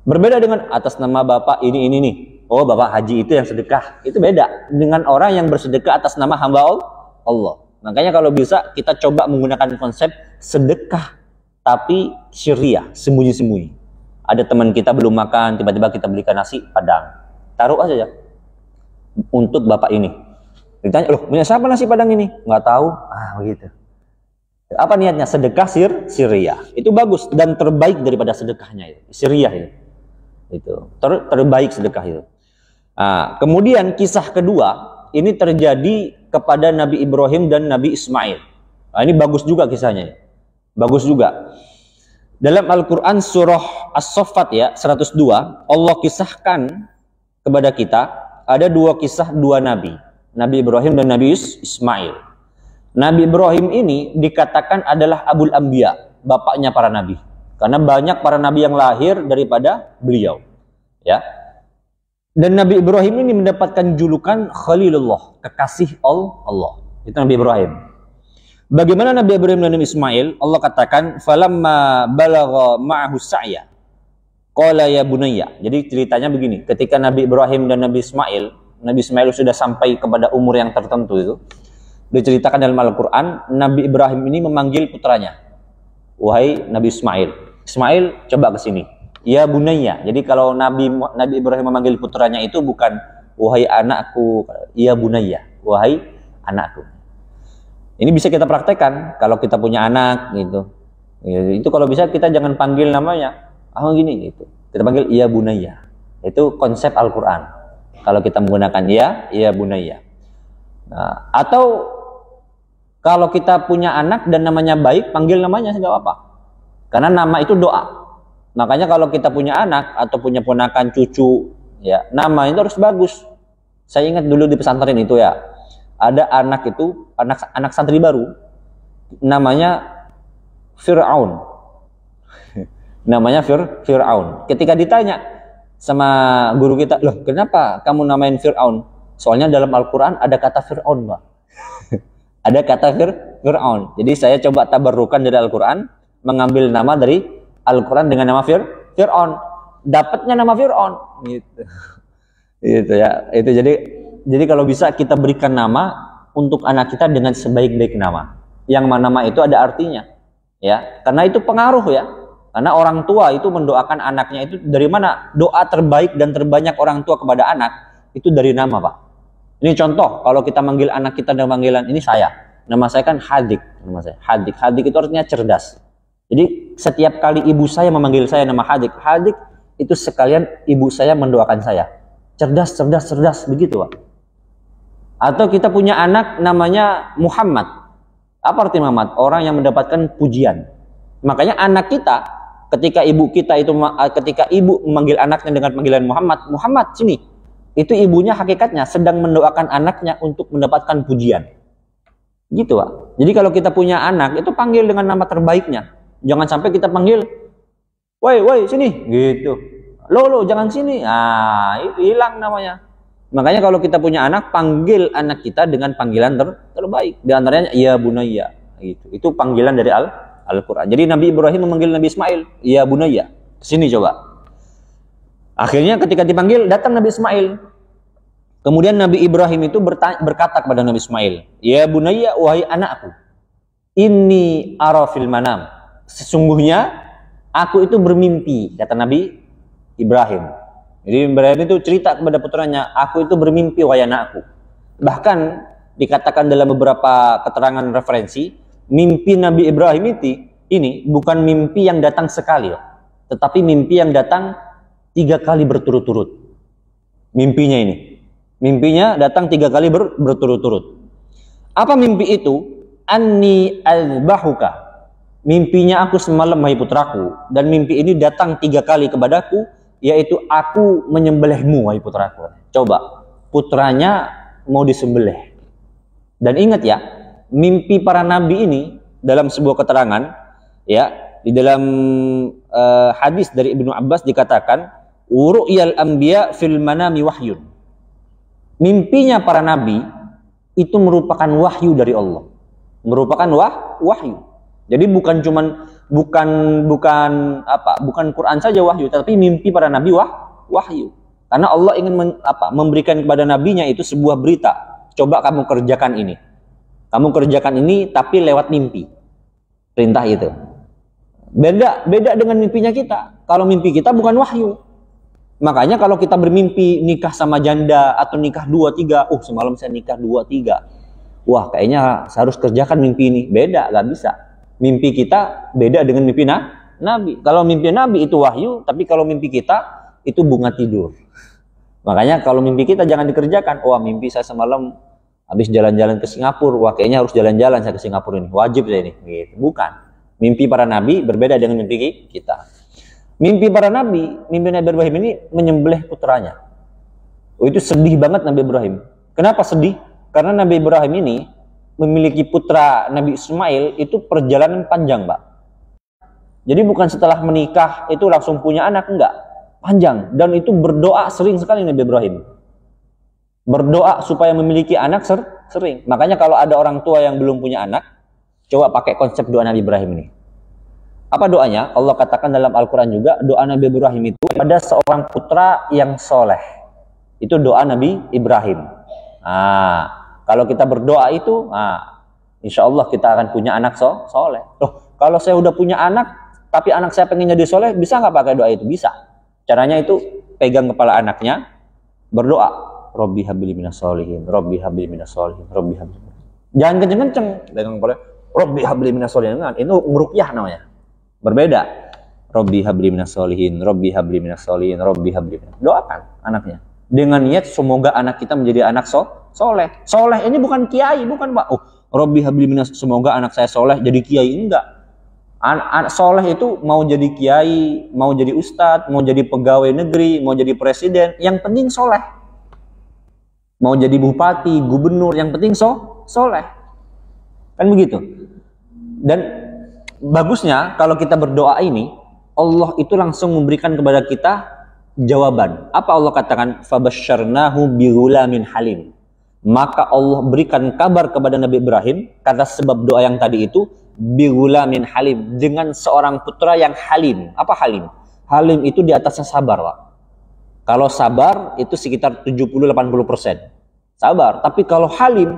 Berbeda dengan atas nama bapak ini nih. Oh, bapak haji itu yang sedekah. Itu beda dengan orang yang bersedekah atas nama hamba Allah. Makanya kalau bisa kita coba menggunakan konsep sedekah tapi syirriyah, sembunyi-sembunyi. Ada teman kita belum makan, tiba-tiba kita belikan nasi Padang. Taruh aja ya. Untuk bapak ini. Ditanya, loh, punya siapa nasi Padang ini? Nggak tahu. Ah, begitu. Apa niatnya? Sedekah siriyah. Itu bagus dan terbaik daripada sedekahnya itu. Siriyah itu. Terbaik sedekah itu. Nah, kemudian kisah kedua ini terjadi kepada Nabi Ibrahim dan Nabi Ismail. Nah, ini bagus juga kisahnya. Bagus juga. Dalam Al-Quran surah As-Saffat ya 102, Allah kisahkan kepada kita ada dua kisah dua nabi, Nabi Ibrahim dan Nabi Ismail. Nabi Ibrahim ini dikatakan adalah Abul Anbiya, bapaknya para nabi. Karena banyak para nabi yang lahir daripada beliau. Ya. Dan Nabi Ibrahim ini mendapatkan julukan Khalilullah, kekasih Allah. Itu Nabi Ibrahim. Bagaimana Nabi Ibrahim dan Nabi Ismail? Allah katakan, "Falamma balagha ma'ahu sa'ya, qala ya bunayya." Jadi ceritanya begini, ketika Nabi Ibrahim dan Nabi Ismail sudah sampai kepada umur yang tertentu itu, diceritakan dalam Al-Quran, Nabi Ibrahim ini memanggil putranya, "Wahai Nabi Ismail, Ismail coba ke sini." Ya bunayya. Jadi kalau Nabi Ibrahim memanggil putranya itu bukan wahai anakku, ya bunayya, wahai anakku. Ini bisa kita praktekkan kalau kita punya anak gitu. Itu kalau bisa kita jangan panggil namanya gini gitu. Kita panggil ya bunayya. Itu konsep Al-Qur'an. Kalau kita menggunakan ya bunayya. Nah, atau kalau kita punya anak dan namanya baik, panggil namanya enggak apa-apa. Karena nama itu doa. Makanya kalau kita punya anak atau punya ponakan cucu, ya, nama itu harus bagus. Saya ingat dulu di pesantren itu ya, ada anak santri baru, namanya Fir'aun. Namanya Fir'aun. Ketika ditanya sama guru kita, loh kenapa kamu namain Fir'aun? Soalnya dalam Al-Quran ada kata Fir'aun, Pak. Ada kata Fir'aun. Jadi saya coba tabarrukan dari Al-Quran, mengambil nama dari Al-Quran dengan nama Fir'aun, dapatnya nama Fir'aun gitu. Gitu ya. Itu jadi kalau bisa kita berikan nama untuk anak kita dengan sebaik-baik nama. Yang mana nama itu ada artinya. Ya, karena itu pengaruh ya. Karena orang tua itu mendoakan anaknya itu dari mana? Doa terbaik dan terbanyak orang tua kepada anak itu dari nama, Pak. Ini contoh, kalau kita manggil anak kita dengan panggilan ini saya. Nama saya kan Hadik, nama saya. Hadik itu artinya cerdas. Jadi setiap kali ibu saya memanggil saya nama Hadik itu sekalian ibu saya mendoakan saya. Cerdas, begitu, Pak. Atau kita punya anak namanya Muhammad. Apa arti Muhammad? Orang yang mendapatkan pujian. Makanya anak kita, ketika ibu memanggil anaknya dengan panggilan Muhammad sini. Itu ibunya hakikatnya sedang mendoakan anaknya untuk mendapatkan pujian. Gitu, Pak. Jadi kalau kita punya anak, itu panggil dengan nama terbaiknya. Jangan sampai kita panggil, woi sini, gitu. Lo jangan sini. Itu hilang namanya. Makanya kalau kita punya anak, panggil anak kita dengan panggilan terbaik. Di antaranya ya bunayya, gitu. Itu panggilan dari Al-Qur'an. Jadi Nabi Ibrahim memanggil Nabi Ismail, ya bunayya. Sini coba. Akhirnya ketika dipanggil, datang Nabi Ismail. Kemudian Nabi Ibrahim itu berkata kepada Nabi Ismail, ya bunayya, wahai anakku, inni ara fil manam. Sesungguhnya aku itu bermimpi, kata Nabi Ibrahim. Jadi Ibrahim itu cerita kepada putranya, aku itu bermimpi wahai anakku. Bahkan dikatakan dalam beberapa keterangan referensi, mimpi Nabi Ibrahim ini bukan mimpi yang datang sekali, tetapi mimpi yang datang 3 kali berturut-turut. Mimpinya datang 3 kali berturut-turut. Apa mimpi itu? Anni azbahuka. Mimpinya aku semalam, hai putraku, dan mimpi ini datang 3 kali kepadaku, yaitu aku menyembelihmu, hai putraku. Coba, putranya mau disembelih. Dan ingat ya, mimpi para nabi ini dalam sebuah keterangan, ya, di dalam hadis dari Ibnu Abbas dikatakan, ru'yal anbiya fil manami wahyun. Mimpinya para nabi itu merupakan wahyu dari Allah. Merupakan wahyu. Jadi bukan Quran saja wahyu, tapi mimpi para nabi wahyu. Karena Allah ingin memberikan kepada nabinya itu sebuah berita. Coba kamu kerjakan ini. Kamu kerjakan ini tapi lewat mimpi. Perintah itu. Beda dengan mimpinya kita. Kalau mimpi kita bukan wahyu. Makanya kalau kita bermimpi nikah sama janda atau nikah 2-3, semalam saya nikah 2-3. Wah, kayaknya saya harus kerjakan mimpi ini. Beda, gak bisa. Mimpi kita beda dengan mimpi Nabi. Kalau mimpi Nabi itu wahyu, tapi kalau mimpi kita itu bunga tidur. Makanya kalau mimpi kita jangan dikerjakan. Wah, mimpi saya semalam habis jalan-jalan ke Singapura. Wah, kayaknya harus jalan-jalan saya ke Singapura ini. Wajib saya ini. Gitu. Bukan. Mimpi para nabi berbeda dengan mimpi kita. Mimpi para nabi, mimpi Nabi Ibrahim ini menyembelih putranya. Itu sedih banget Nabi Ibrahim. Kenapa sedih? Karena Nabi Ibrahim ini memiliki putra Nabi Ismail itu perjalanan panjang, Pak. Jadi bukan setelah menikah itu langsung punya anak, enggak. Panjang. Dan itu berdoa sering sekali Nabi Ibrahim. Berdoa supaya memiliki anak sering. Makanya kalau ada orang tua yang belum punya anak, coba pakai konsep doa Nabi Ibrahim ini. Apa doanya? Allah katakan dalam Al-Quran juga, doa Nabi Ibrahim itu pada seorang putra yang soleh. Itu doa Nabi Ibrahim. Kalau kita berdoa itu, insya Allah kita akan punya anak soleh. Kalau saya udah punya anak, tapi anak saya pengen jadi soleh, bisa nggak pakai doa itu? Bisa. Caranya itu, pegang kepala anaknya, berdoa. Robbi habli minas solihin, Robbi habli minas solihin, Robbi habli. Jangan kenceng-kenceng, pegang kepala. Robbi habli minas solihin, itu ngerukyah namanya. Berbeda. Robbi habli minas solihin, Robbi habli minas solihin, Robbi habli minas. Doakan anaknya. Dengan niat semoga anak kita menjadi anak soleh. Soleh ini bukan kiai, bukan Pak. Robbi habli minas, semoga anak saya soleh jadi kiai. Enggak. Anak soleh itu mau jadi kiai, mau jadi ustadz, mau jadi pegawai negeri, mau jadi presiden. Yang penting soleh. Mau jadi bupati, gubernur, yang penting soleh. Kan begitu. Dan bagusnya kalau kita berdoa ini, Allah itu langsung memberikan kepada kita jawaban. Apa Allah katakan? Fabasyarnahu bighulamin halim. Maka Allah berikan kabar kepada Nabi Ibrahim, kata sebab doa yang tadi itu, bighulamin halim, dengan seorang putra yang halim. Apa halim? Halim itu di atasnya sabar, Pak. Kalau sabar itu sekitar 70-80%. Sabar. Tapi kalau halim,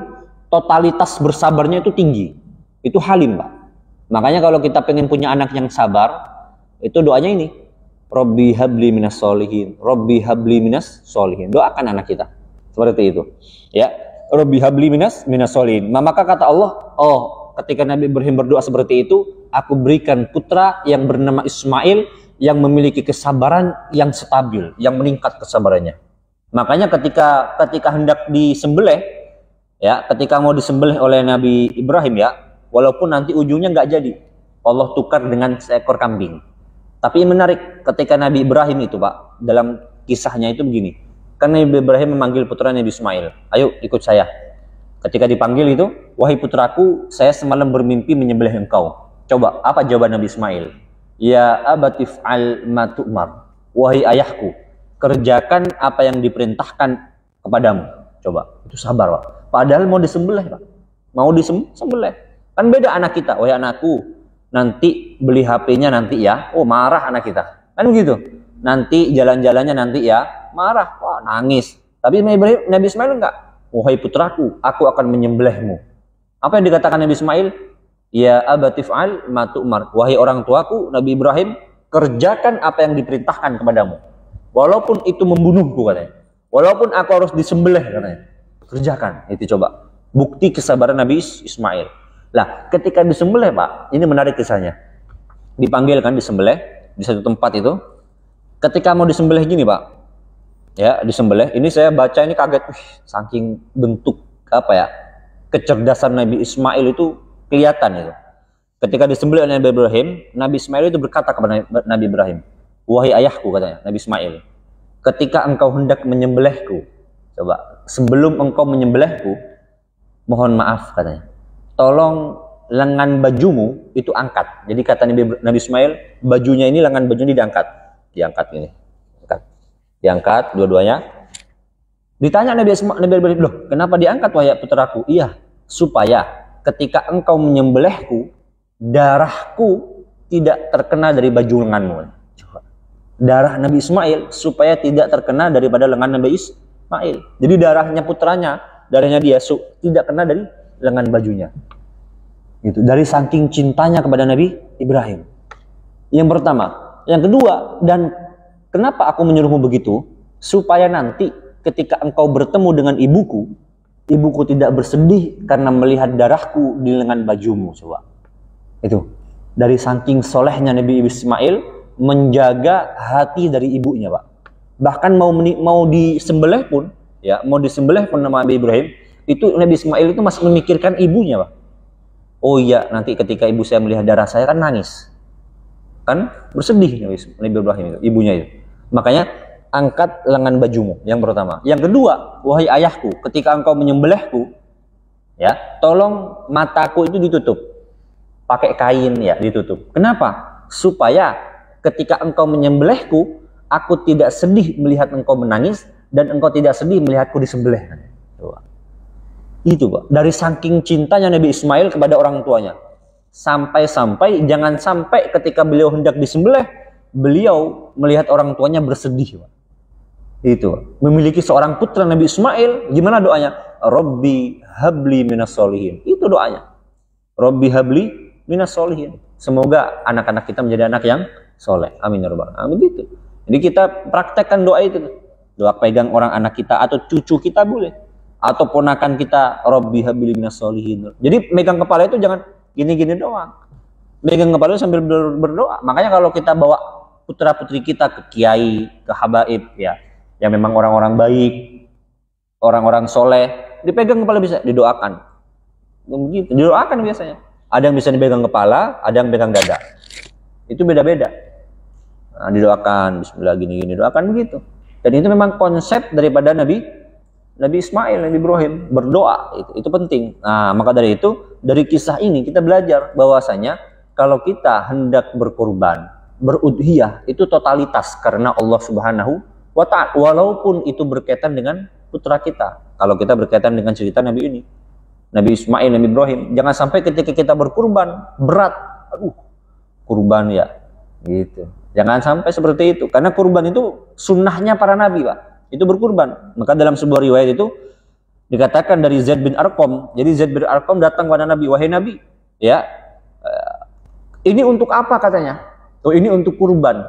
totalitas bersabarnya itu tinggi. Itu halim, Pak. Makanya kalau kita pengen punya anak yang sabar, itu doanya ini. Robbi habli minas solihin, Robbi habli minas solihin. Doakan anak kita. Seperti itu. Ya, Robbi habli minas solihin. Maka kata Allah, ketika Nabi Ibrahim berdoa seperti itu, aku berikan putra yang bernama Ismail yang memiliki kesabaran yang stabil, yang meningkat kesabarannya. Makanya ketika hendak disembelih, ya, ketika mau disembelih oleh Nabi Ibrahim, ya, walaupun nanti ujungnya nggak jadi, Allah tukar dengan seekor kambing. Tapi menarik, ketika Nabi Ibrahim itu, Pak, dalam kisahnya itu begini. Kan Nabi Ibrahim memanggil putranya Nabi Ismail. Ayo ikut saya. Ketika dipanggil itu, wahai putraku, saya semalam bermimpi menyembelih engkau. Coba, apa jawaban Nabi Ismail? Ya abatif al matu'mar. Wahai ayahku, kerjakan apa yang diperintahkan kepadamu. Coba, itu sabar, Pak. Padahal mau disembelih, Pak. Mau disembelih. Kan beda anak kita. Wahai anakku, nanti beli HP-nya nanti ya. Marah anak kita. Kan begitu. Nanti jalan-jalannya nanti ya. Marah. Wah, nangis. Tapi Nabi Ismail enggak. Wahai putraku, aku akan menyembelihmu. Apa yang dikatakan Nabi Ismail? Ya abatif'al ma tu'mar. Wahai orang tuaku, Nabi Ibrahim, kerjakan apa yang diperintahkan kepadamu. Walaupun itu membunuhku, katanya. Walaupun aku harus disembelih, katanya. Kerjakan. Itu coba. Bukti kesabaran Nabi Ismail. Lah, ketika disembelih, Pak, ini menarik kisahnya. Dipanggil kan disembelih di satu tempat itu. Ketika mau disembelih gini, Pak. Ya, disembelih. Ini saya baca ini kaget. Saking bentuk kecerdasan Nabi Ismail itu kelihatan itu. Ketika disembelih oleh Nabi Ibrahim, Nabi Ismail itu berkata kepada Nabi Ibrahim, "Wahai ayahku," katanya, Nabi Ismail, "ketika engkau hendak menyembelihku, coba, sebelum engkau menyembelihku, mohon maaf," katanya. "Tolong lengan bajumu itu angkat." Jadi kata Nabi Ismail, bajunya ini, lengan bajunya diangkat. Diangkat ini. Diangkat dua-duanya. Ditanya Nabi Ibrahim, "Loh, kenapa diangkat wahai putraku?" "Iya, supaya ketika engkau menyembelihku, darahku tidak terkena dari baju lenganmu." Darah Nabi Ismail supaya tidak terkena daripada lengan Nabi Ismail. Jadi darahnya putranya, darahnya dia tidak kena dari lengan bajunya. Gitu. Dari saking cintanya kepada Nabi Ibrahim. Yang pertama. Yang kedua, dan kenapa aku menyuruhmu begitu? Supaya nanti ketika engkau bertemu dengan ibuku tidak bersedih karena melihat darahku di lengan bajumu. Coba. Itu. Dari saking solehnya Nabi Ismail menjaga hati dari ibunya, Pak. Bahkan mau disembelih pun, ya, mau disembelih pun nama Nabi Ibrahim, itu Nabi Ismail itu masih memikirkan ibunya, Pak. Oh iya, nanti ketika ibu saya melihat darah saya kan nangis. Kan bersedih Nabi Ibrahim itu, ibunya itu. Makanya angkat lengan bajumu, yang pertama. Yang kedua, wahai ayahku, ketika engkau menyembelihku, ya, tolong mataku itu ditutup. Pakai kain, ya, ditutup. Kenapa? Supaya ketika engkau menyembelihku, aku tidak sedih melihat engkau menangis dan engkau tidak sedih melihatku disembelih. Itu, Pak. Dari saking cintanya Nabi Ismail kepada orang tuanya. Sampai-sampai jangan sampai ketika beliau hendak disembelih, beliau melihat orang tuanya bersedih, Pak. Itu, Pak. Memiliki seorang putra Nabi Ismail, gimana doanya? Rabbi habli minas solihin. Itu doanya. Rabbi habli minas solihin. Semoga anak-anak kita menjadi anak yang soleh. Amin ya rabbal alamin. Begitu. Jadi kita praktekkan doa itu. Doa pegang orang anak kita atau cucu kita boleh. Atau ponakan kita, Rabbi habli minas solihin. Jadi megang kepala itu jangan gini-gini doang. Megang kepala sambil berdoa. Makanya kalau kita bawa putra-putri kita ke kiai, ke habaib, ya, yang memang orang-orang baik, orang-orang soleh, dipegang kepala bisa, didoakan. Begitu, didoakan biasanya. Ada yang bisa dipegang kepala, ada yang pegang dada. Itu beda-beda. Nah, didoakan, bismillah gini-gini, doakan begitu. Dan itu memang konsep daripada Nabi Ismail, Nabi Ibrahim, berdoa, itu penting. Nah, maka dari itu, dari kisah ini kita belajar bahwasanya kalau kita hendak berkurban, berudhiyah, itu totalitas karena Allah Subhanahu wa ta'ala, walaupun itu berkaitan dengan putra kita. Kalau kita berkaitan dengan cerita Nabi ini, Nabi Ismail, Nabi Ibrahim, jangan sampai ketika kita berkurban berat, kurban ya, gitu. Jangan sampai seperti itu, karena kurban itu sunnahnya para nabi, Pak. Itu berkurban. Maka dalam sebuah riwayat itu dikatakan dari Zaid bin Arqam. Jadi Zaid bin Arqam datang kepada Nabi, wahai Nabi, ya, ini untuk apa katanya? Oh, ini untuk kurban.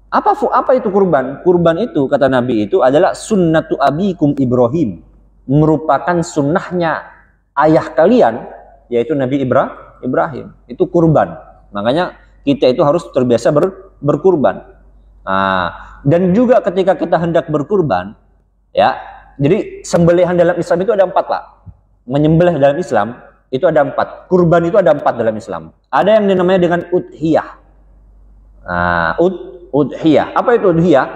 Apa itu kurban? Kurban itu kata Nabi itu adalah sunnatu abikum Ibrahim, merupakan sunnahnya ayah kalian, yaitu Nabi Ibrahim. Itu kurban. Makanya kita itu harus terbiasa berkurban. Dan juga ketika kita hendak berkurban, ya, jadi sembelihan dalam Islam itu ada 4, Pak. Menyembelih dalam Islam itu ada 4. Kurban itu ada 4 dalam Islam. Ada yang dinamanya dengan udhiyah. Udhiyah. Apa itu udhiyah?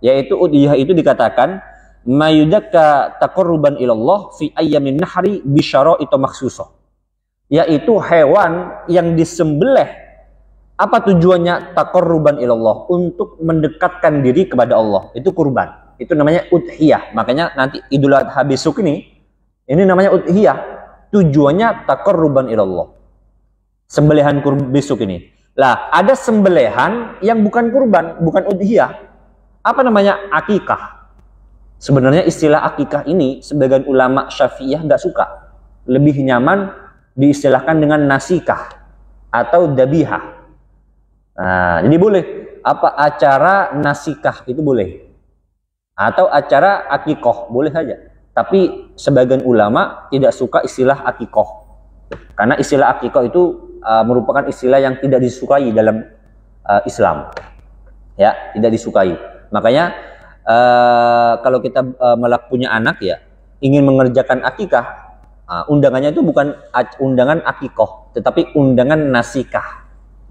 Yaitu udhiyah itu dikatakan mayudaka taqarruban ilallah fi ayyamin nahri bi syara'it makhsusah. Yaitu hewan yang disembelih. Apa tujuannya? Taqarruban ilallah, untuk mendekatkan diri kepada Allah. Itu kurban. Itu namanya udhiyah. Makanya nanti Idul Adha besok ini namanya udhiyah. Tujuannya taqarruban ilallah. Sembelihan besok ini. Lah, ada sembelihan yang bukan kurban, bukan udhiyah. Apa namanya? Akikah. Sebenarnya istilah akikah ini sebagian ulama Syafi'iyah nggak suka. Lebih nyaman diistilahkan dengan nasikah atau dabihah. Nah, jadi boleh. Apa acara nasikah itu boleh. Atau acara akikoh, boleh saja. Tapi sebagian ulama tidak suka istilah akikoh. Karena istilah akikoh itu merupakan istilah yang tidak disukai dalam Islam. Ya, tidak disukai. Makanya kalau kita punya anak, ya, ingin mengerjakan akikah, undangannya itu bukan undangan akikoh, tetapi undangan nasikah.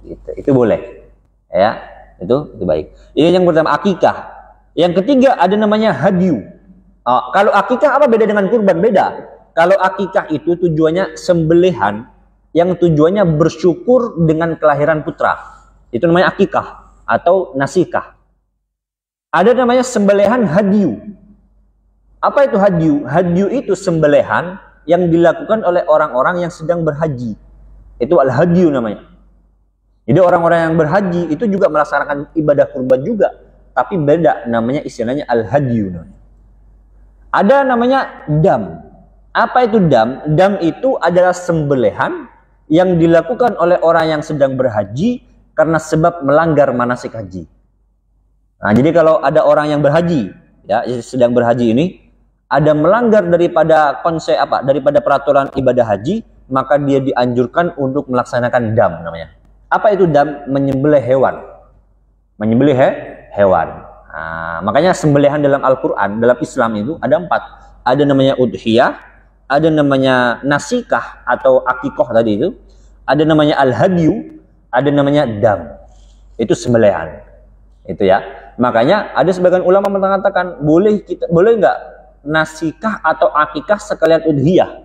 Gitu. Itu boleh, ya, itu baik. Ini yang pertama, akikah. Yang ketiga ada namanya hadyu. Kalau akikah apa beda dengan kurban? Beda. Kalau akikah itu tujuannya sembelihan yang tujuannya bersyukur dengan kelahiran putra. Itu namanya akikah atau nasikah. Ada namanya sembelihan hadyu. Apa itu hadyu? Hadyu itu sembelihan yang dilakukan oleh orang-orang yang sedang berhaji. Itu al-hadyu namanya. Jadi orang-orang yang berhaji itu juga melaksanakan ibadah kurban juga, tapi beda, namanya istilahnya al-hadyu. Ada namanya dam. Apa itu dam? Dam itu adalah sembelihan yang dilakukan oleh orang yang sedang berhaji karena sebab melanggar manasik haji. Nah, jadi kalau ada orang yang berhaji, ya, sedang berhaji ini, ada melanggar daripada konsep daripada peraturan ibadah haji, maka dia dianjurkan untuk melaksanakan dam namanya. Apa itu dam? Menyembelih hewan. Menyembelih hewan. Nah, makanya sembelihan dalam Al-Quran, dalam Islam itu ada 4. Ada namanya udhiyah, ada namanya nasikah atau akikoh tadi itu, ada namanya al-hadyu, ada namanya dam. Itu sembelihan. Itu ya. Makanya ada sebagian ulama mengatakan boleh nggak nasikah atau akikah sekalian udhiyah,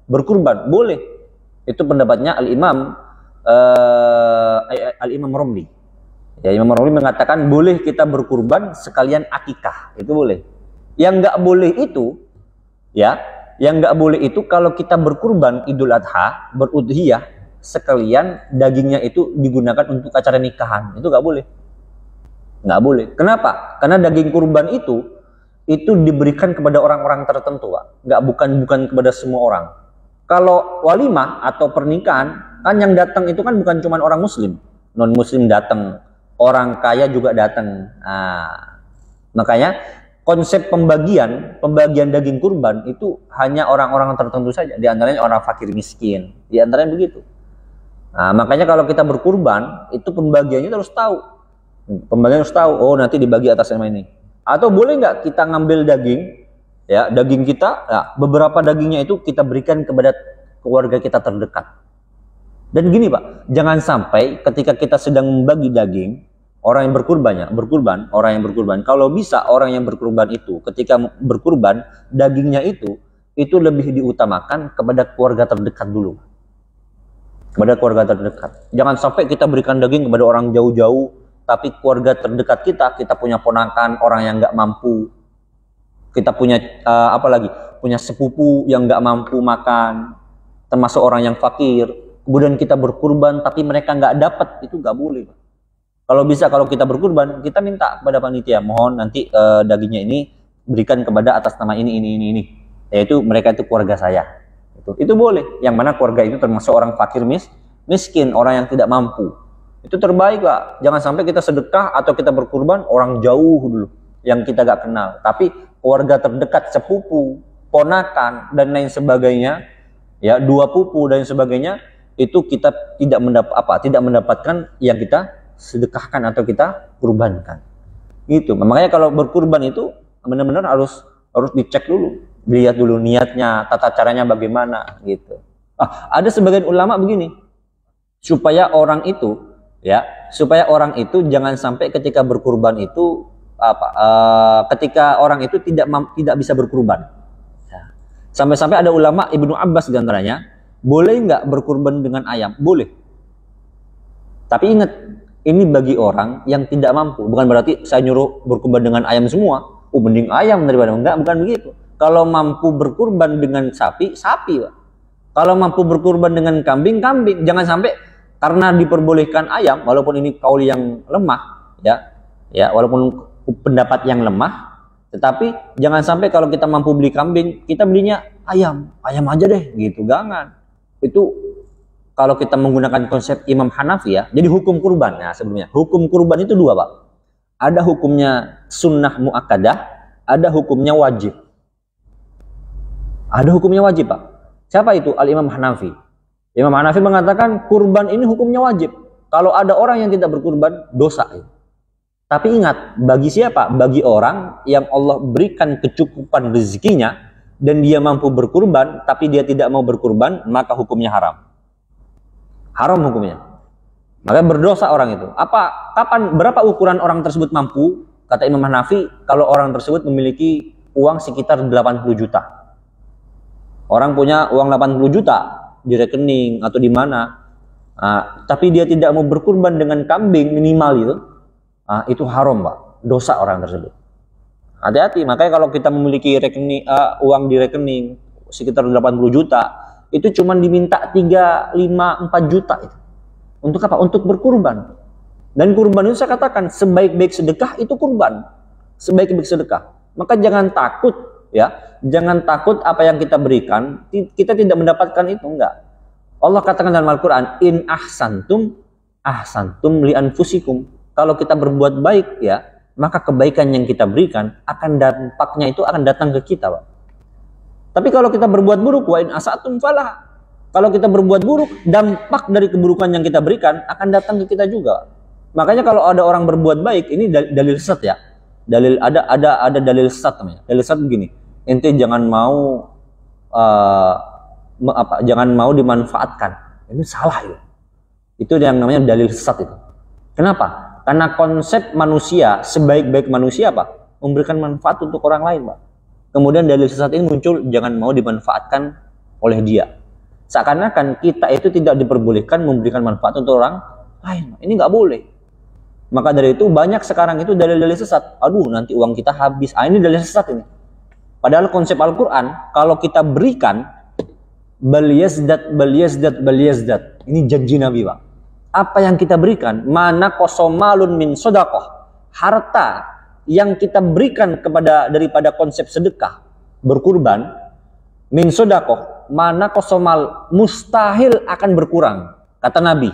berkurban? Boleh. Itu pendapatnya Al-Imam Romli. Ya, Imam Romli mengatakan boleh kita berkurban sekalian akikah, itu boleh. Yang nggak boleh itu, ya, yang nggak boleh itu kalau kita berkurban Idul Adha, berudhiyah, sekalian dagingnya itu digunakan untuk acara nikahan, itu nggak boleh. Nggak boleh. Kenapa? Karena daging kurban itu diberikan kepada orang-orang tertentu, Pak. Bukan kepada semua orang. Kalau walimah atau pernikahan, kan yang datang itu kan bukan cuma orang muslim, non muslim datang, orang kaya juga datang. Nah, makanya konsep pembagian daging kurban itu hanya orang-orang tertentu saja, di antaranya orang fakir miskin, di antaranya begitu. Nah, makanya kalau kita berkurban itu pembagiannya harus tahu. Pembagian harus tahu, oh nanti dibagi atas nama ini. Atau boleh nggak kita ngambil daging, ya daging kita, ya, beberapa dagingnya itu kita berikan kepada keluarga kita terdekat. Dan gini Pak, jangan sampai ketika kita sedang membagi daging, orang yang berkurban, kalau bisa orang yang berkurban itu ketika berkurban dagingnya itu lebih diutamakan kepada keluarga terdekat dulu. Kepada keluarga terdekat. Jangan sampai kita berikan daging kepada orang jauh-jauh, tapi keluarga terdekat kita punya ponakan orang yang nggak mampu, kita punya punya sepupu yang nggak mampu makan, termasuk orang yang fakir, kemudian kita berkurban tapi mereka nggak dapat, itu nggak boleh. Kalau bisa, kalau kita berkurban, kita minta kepada panitia, mohon nanti dagingnya ini berikan kepada atas nama ini, yaitu mereka itu keluarga saya. Itu boleh, yang mana keluarga itu termasuk orang fakir miskin, orang yang tidak mampu. Itu terbaik Pak. Jangan sampai kita sedekah atau kita berkurban orang jauh dulu yang kita gak kenal, tapi keluarga terdekat, sepupu, ponakan dan lain sebagainya, ya, dua pupu dan sebagainya, itu kita tidak mendapatkan yang kita sedekahkan atau kita kurbankan. Gitu. Makanya kalau berkurban itu benar-benar harus dicek dulu, dilihat dulu niatnya, tata caranya bagaimana gitu. Ada sebagian ulama begini, supaya orang itu jangan sampai ketika berkurban itu ketika orang itu tidak bisa berkurban. Ya. Sampai-sampai ada ulama, Ibnu Abbas diantaranya, boleh nggak berkurban dengan ayam? Boleh. Tapi ingat, ini bagi orang yang tidak mampu. Bukan berarti saya nyuruh berkurban dengan ayam semua. Mending ayam daripada enggak, bukan begitu. Kalau mampu berkurban dengan sapi, Pak. Kalau mampu berkurban dengan kambing. Jangan sampai karena diperbolehkan ayam, walaupun ini kaul yang lemah, ya, walaupun pendapat yang lemah, tetapi jangan sampai kalau kita mampu beli kambing, kita belinya ayam aja deh, gitu. Jangan. Itu kalau kita menggunakan konsep Imam Hanafi, ya. Jadi hukum kurban, ya, sebelumnya hukum kurban itu dua Pak. Ada hukumnya sunnah muakkadah, ada hukumnya wajib. Ada hukumnya wajib Pak. Siapa itu? Al-Imam Hanafi. Imam Hanafi mengatakan kurban ini hukumnya wajib. Kalau ada orang yang tidak berkurban, dosa. Tapi ingat, bagi siapa? Bagi orang yang Allah berikan kecukupan rezekinya dan dia mampu berkurban, tapi dia tidak mau berkurban, maka hukumnya haram. Haram hukumnya. Maka berdosa orang itu. Berapa ukuran orang tersebut mampu? Kata Imam Hanafi, kalau orang tersebut memiliki uang sekitar 80 juta. Orang punya uang 80 juta di rekening atau di mana, tapi dia tidak mau berkurban dengan kambing minimal itu haram Pak, dosa orang tersebut. Hati-hati. Makanya kalau kita memiliki rekening, uang di rekening sekitar 80 juta, itu cuma diminta 3, 5, 4 juta itu. Untuk apa? Untuk berkurban. Dan kurban itu saya katakan sebaik-baik sedekah itu kurban, sebaik-baik sedekah. Maka jangan takut, ya. Jangan takut apa yang kita berikan, kita tidak mendapatkan itu, enggak. Allah katakan dalam Al-Quran, in ahsantum ahsantum li anfusikum. Kalau kita berbuat baik ya, maka kebaikan yang kita berikan akan dampaknya itu akan datang ke kita, Pak. Tapi kalau kita berbuat buruk, wa in asatum falah. Kalau kita berbuat buruk, dampak dari keburukan yang kita berikan akan datang ke kita juga. Makanya kalau ada orang berbuat baik, ini dalil sesat ya. Dalil ada dalil sesat namanya. Dalil sesat begini. Ente jangan mau jangan mau dimanfaatkan. Ini salah itu. Itu yang namanya dalil sesat itu. Kenapa? Karena konsep manusia, sebaik-baik manusia, Pak, memberikan manfaat untuk orang lain, Pak. Kemudian dalil sesat ini muncul, jangan mau dimanfaatkan oleh dia. Seakan-akan kita itu tidak diperbolehkan memberikan manfaat untuk orang lain. Ini nggak boleh. Maka dari itu banyak sekarang itu dalil-dalil sesat. Aduh, nanti uang kita habis. Ini dalil sesat ini. Padahal konsep Al-Quran, kalau kita berikan, bal yazdat. Ini janji Nabi, Pak. Apa yang kita berikan, mana kosomalun min sodakoh, harta yang kita berikan daripada konsep sedekah, berkurban, min sodakoh, mana kosomal, mustahil akan berkurang, kata Nabi.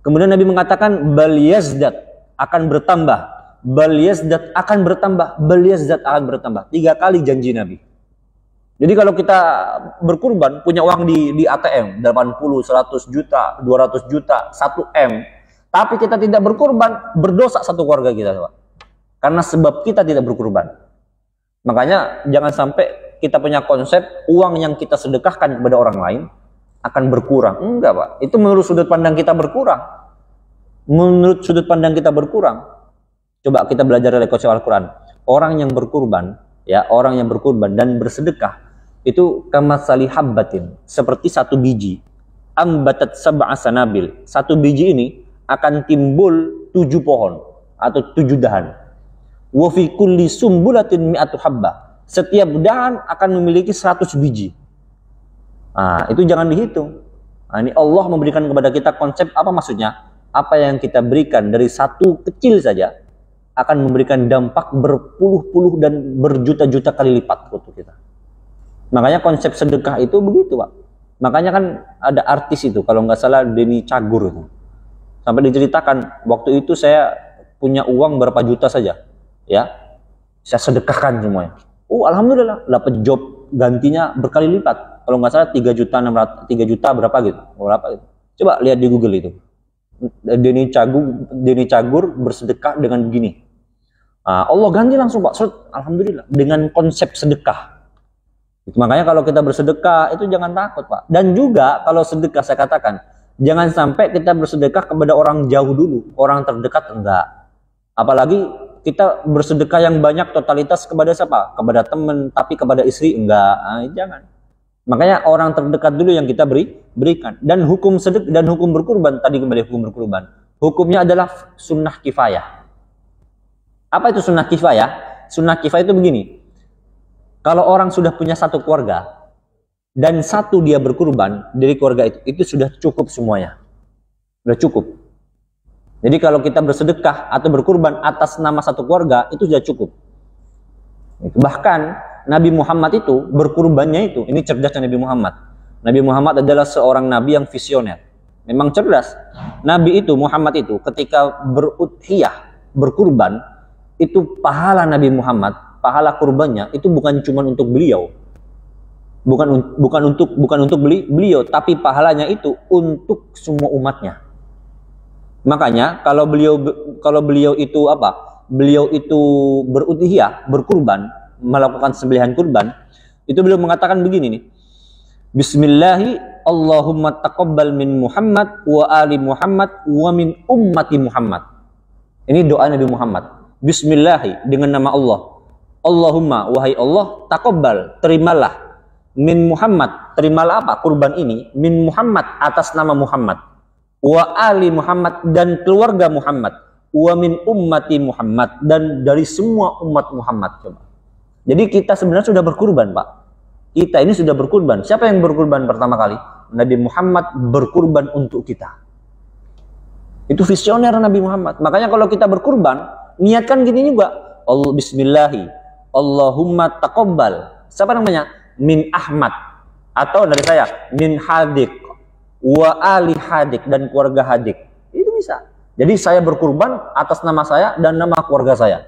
Kemudian Nabi mengatakan, bal yazdat, akan bertambah, bal yazdat akan bertambah, bal yazdat akan bertambah. 3 kali janji Nabi. Jadi kalau kita berkurban, punya uang di ATM, 80, 100 juta, 200 juta, 1 M, tapi kita tidak berkurban, berdosa satu keluarga kita, Pak. Karena sebab kita tidak berkurban. Makanya jangan sampai kita punya konsep uang yang kita sedekahkan kepada orang lain akan berkurang. Enggak, Pak. Itu menurut sudut pandang kita berkurang. Menurut sudut pandang kita berkurang. Coba kita belajar dari konsep Al-Quran. Orang yang berkurban, ya, orang yang berkurban dan bersedekah, itu kamasali habbatin, seperti satu biji, ambatat sab'a sanabil. Satu biji ini akan timbul 7 pohon atau 7 dahan. Wa fi kulli sumbulatin mi'atu habbah. Setiap dahan akan memiliki 100 biji. Nah, itu jangan dihitung. Nah, ini Allah memberikan kepada kita konsep apa maksudnya? Apa yang kita berikan dari satu kecil saja akan memberikan dampak berpuluh-puluh dan berjuta-juta kali lipat untuk kita. Makanya konsep sedekah itu begitu, Pak. Makanya kan ada artis itu, kalau nggak salah Denny Cagur itu. Sampai diceritakan, waktu itu saya punya uang berapa juta saja, ya, saya sedekahkan semuanya. Alhamdulillah, dapat job gantinya berkali lipat. Kalau nggak salah 3 juta berapa gitu, berapa gitu. Coba lihat di Google itu. Denny Cagur bersedekah dengan begini. Allah ganti langsung, Pak. Alhamdulillah, dengan konsep sedekah. Makanya kalau kita bersedekah itu jangan takut, Pak. Dan juga kalau sedekah saya katakan, jangan sampai kita bersedekah kepada orang jauh dulu, orang terdekat enggak. Apalagi kita bersedekah yang banyak totalitas kepada siapa? Kepada teman, tapi kepada istri enggak. Jangan. Makanya orang terdekat dulu yang kita berikan. Dan hukum sedekah dan hukum berkurban, tadi kembali hukum berkurban. Hukumnya adalah sunnah kifayah. Apa itu sunnah kifayah? Sunnah kifayah itu begini. Kalau orang sudah punya satu keluarga dan satu dia berkurban dari keluarga itu sudah cukup semuanya. Sudah cukup. Jadi kalau kita bersedekah atau berkurban atas nama satu keluarga itu sudah cukup. Bahkan Nabi Muhammad itu berkurbannya itu, ini cerdasnya Nabi Muhammad. Nabi Muhammad adalah seorang nabi yang visioner. Memang cerdas. Nabi itu, Muhammad itu ketika berudhiyah, berkurban, itu pahala Nabi Muhammad, pahala kurbannya itu bukan cuma untuk beliau, bukan untuk beliau, tapi pahalanya itu untuk semua umatnya. Makanya kalau beliau itu apa? Beliau itu berudhiyah, berkurban, melakukan sembelihan kurban, itu beliau mengatakan begini nih. Bismillahi Allahumma taqabbal min Muhammad wa ali Muhammad wa min ummati Muhammad. Ini doa Nabi Muhammad. Bismillahi, dengan nama Allah. Allahumma, wahai Allah, taqabbal, terimalah, min Muhammad, terimalah apa? Kurban ini, min Muhammad, atas nama Muhammad, wa ali Muhammad, dan keluarga Muhammad, wa min ummati Muhammad, dan dari semua umat Muhammad. Coba. Jadi kita sebenarnya sudah berkurban, Pak. Kita ini sudah berkurban. Siapa yang berkurban pertama kali? Nabi Muhammad berkurban untuk kita. Itu visioner Nabi Muhammad. Makanya kalau kita berkurban, niatkan gini juga. Allah bismillahi Allahumma taqabbal. Siapa namanya? Min Ahmad. Atau dari saya, min Hadik wa ali Hadik, dan keluarga Hadik. Itu bisa. Jadi saya berkurban atas nama saya dan nama keluarga saya.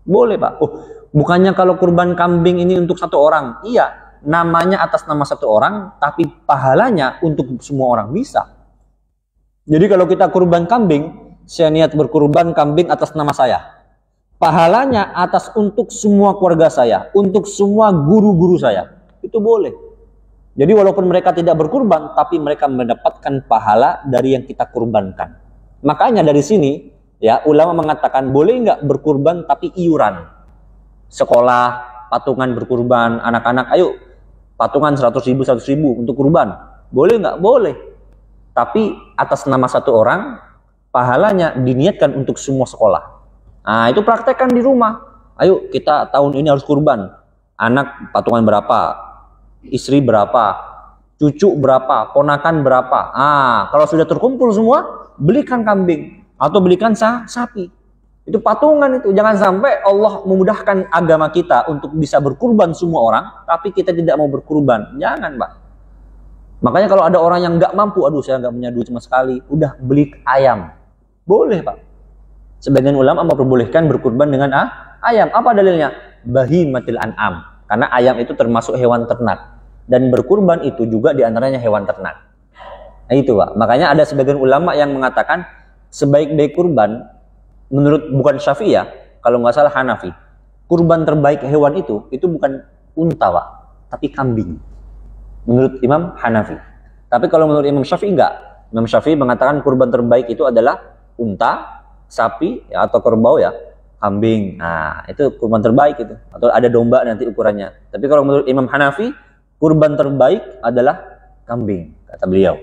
Boleh Pak. Oh, bukannya kalau kurban kambing ini untuk satu orang? Iya, namanya atas nama satu orang, tapi pahalanya untuk semua orang bisa. Jadi kalau kita kurban kambing, saya niat berkurban kambing atas nama saya. Pahalanya atas untuk semua keluarga saya, untuk semua guru-guru saya. Itu boleh. Jadi walaupun mereka tidak berkurban, tapi mereka mendapatkan pahala dari yang kita kurbankan. Makanya dari sini, ya ulama mengatakan boleh nggak berkurban tapi iuran. Sekolah, patungan berkurban, anak-anak, ayo patungan 100.000 untuk kurban. Boleh nggak? Boleh. Tapi atas nama satu orang, pahalanya diniatkan untuk semua sekolah. Nah itu praktekkan di rumah. Ayo kita tahun ini harus kurban. Anak patungan berapa? Istri berapa? Cucu berapa? Ponakan berapa? Kalau sudah terkumpul semua, belikan kambing atau belikan sapi. Itu patungan itu. Jangan sampai Allah memudahkan agama kita untuk bisa berkurban semua orang, tapi kita tidak mau berkurban. Jangan, Pak. Makanya kalau ada orang yang nggak mampu, aduh saya nggak punya duit sama sekali, udah beli ayam. Boleh, Pak. Sebagian ulama memperbolehkan berkurban dengan ayam. Apa dalilnya? Bahimatil an'am. Karena ayam itu termasuk hewan ternak. Dan berkurban itu juga diantaranya hewan ternak. Nah itu Pak. Makanya ada sebagian ulama yang mengatakan sebaik-baik kurban, menurut bukan Syafi'i ya, kalau nggak salah Hanafi, kurban terbaik hewan itu bukan unta Pak, tapi kambing. Menurut Imam Hanafi. Tapi kalau menurut Imam Syafi'i enggak. Imam Syafi'i mengatakan kurban terbaik itu adalah unta, sapi ya, atau kerbau ya, kambing. Nah itu kurban terbaik itu. Atau ada domba nanti ukurannya. Tapi kalau menurut Imam Hanafi, kurban terbaik adalah kambing, kata beliau.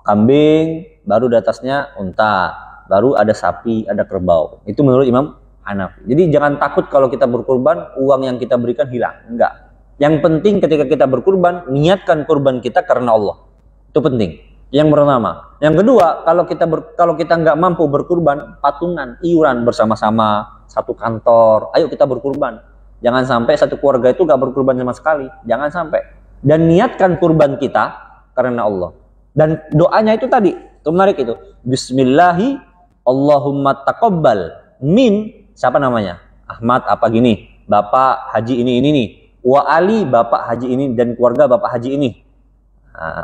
Kambing, baru di atasnya unta, baru ada sapi, ada kerbau. Itu menurut Imam Hanafi. Jadi jangan takut kalau kita berkurban, uang yang kita berikan hilang. Enggak. Yang penting ketika kita berkurban, niatkan kurban kita karena Allah. Itu penting. Yang pertama. Yang kedua, kalau kita nggak mampu berkurban, patungan, iuran bersama-sama, satu kantor. Ayo kita berkurban. Jangan sampai satu keluarga itu nggak berkurban sama sekali. Jangan sampai. Dan niatkan kurban kita karena Allah. Dan doanya itu tadi, itu menarik itu. Bismillahi Allahumma taqabbal min, siapa namanya? Ahmad apa gini, Bapak Haji ini nih. Wa Ali Bapak Haji ini dan keluarga Bapak Haji ini.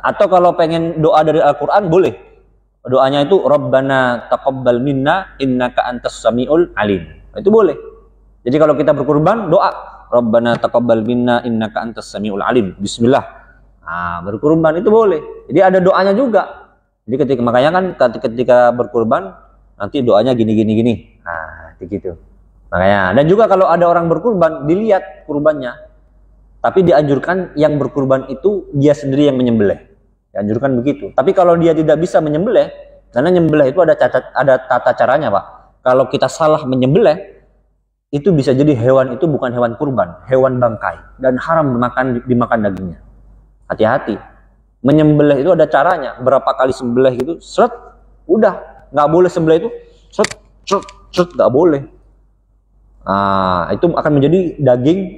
Atau kalau pengen doa dari Al-Quran boleh. Doanya itu Rabbana taqabbal minna innaka antas samiul alim. Itu boleh. Jadi kalau kita berkurban doa Rabbana taqabbal minna innaka antas samiul alim. Bismillah. Berkurban itu boleh. Jadi ada doanya juga. Jadi makanya kan ketika berkurban nanti doanya gini. Begitu. Makanya dan juga kalau ada orang berkurban dilihat kurbannya. Tapi dianjurkan yang berkurban itu dia sendiri yang menyembelih. Dianjurkan begitu. Tapi kalau dia tidak bisa menyembelih, karena menyembelih itu ada tata caranya, Pak. Kalau kita salah menyembelih, itu bisa jadi hewan itu bukan hewan kurban, hewan bangkai dan haram dimakan dagingnya. Hati-hati. Menyembelih itu ada caranya. Berapa kali sembelih gitu, seret, udah. Nggak boleh sembelih itu, seret, nggak boleh. Itu akan menjadi daging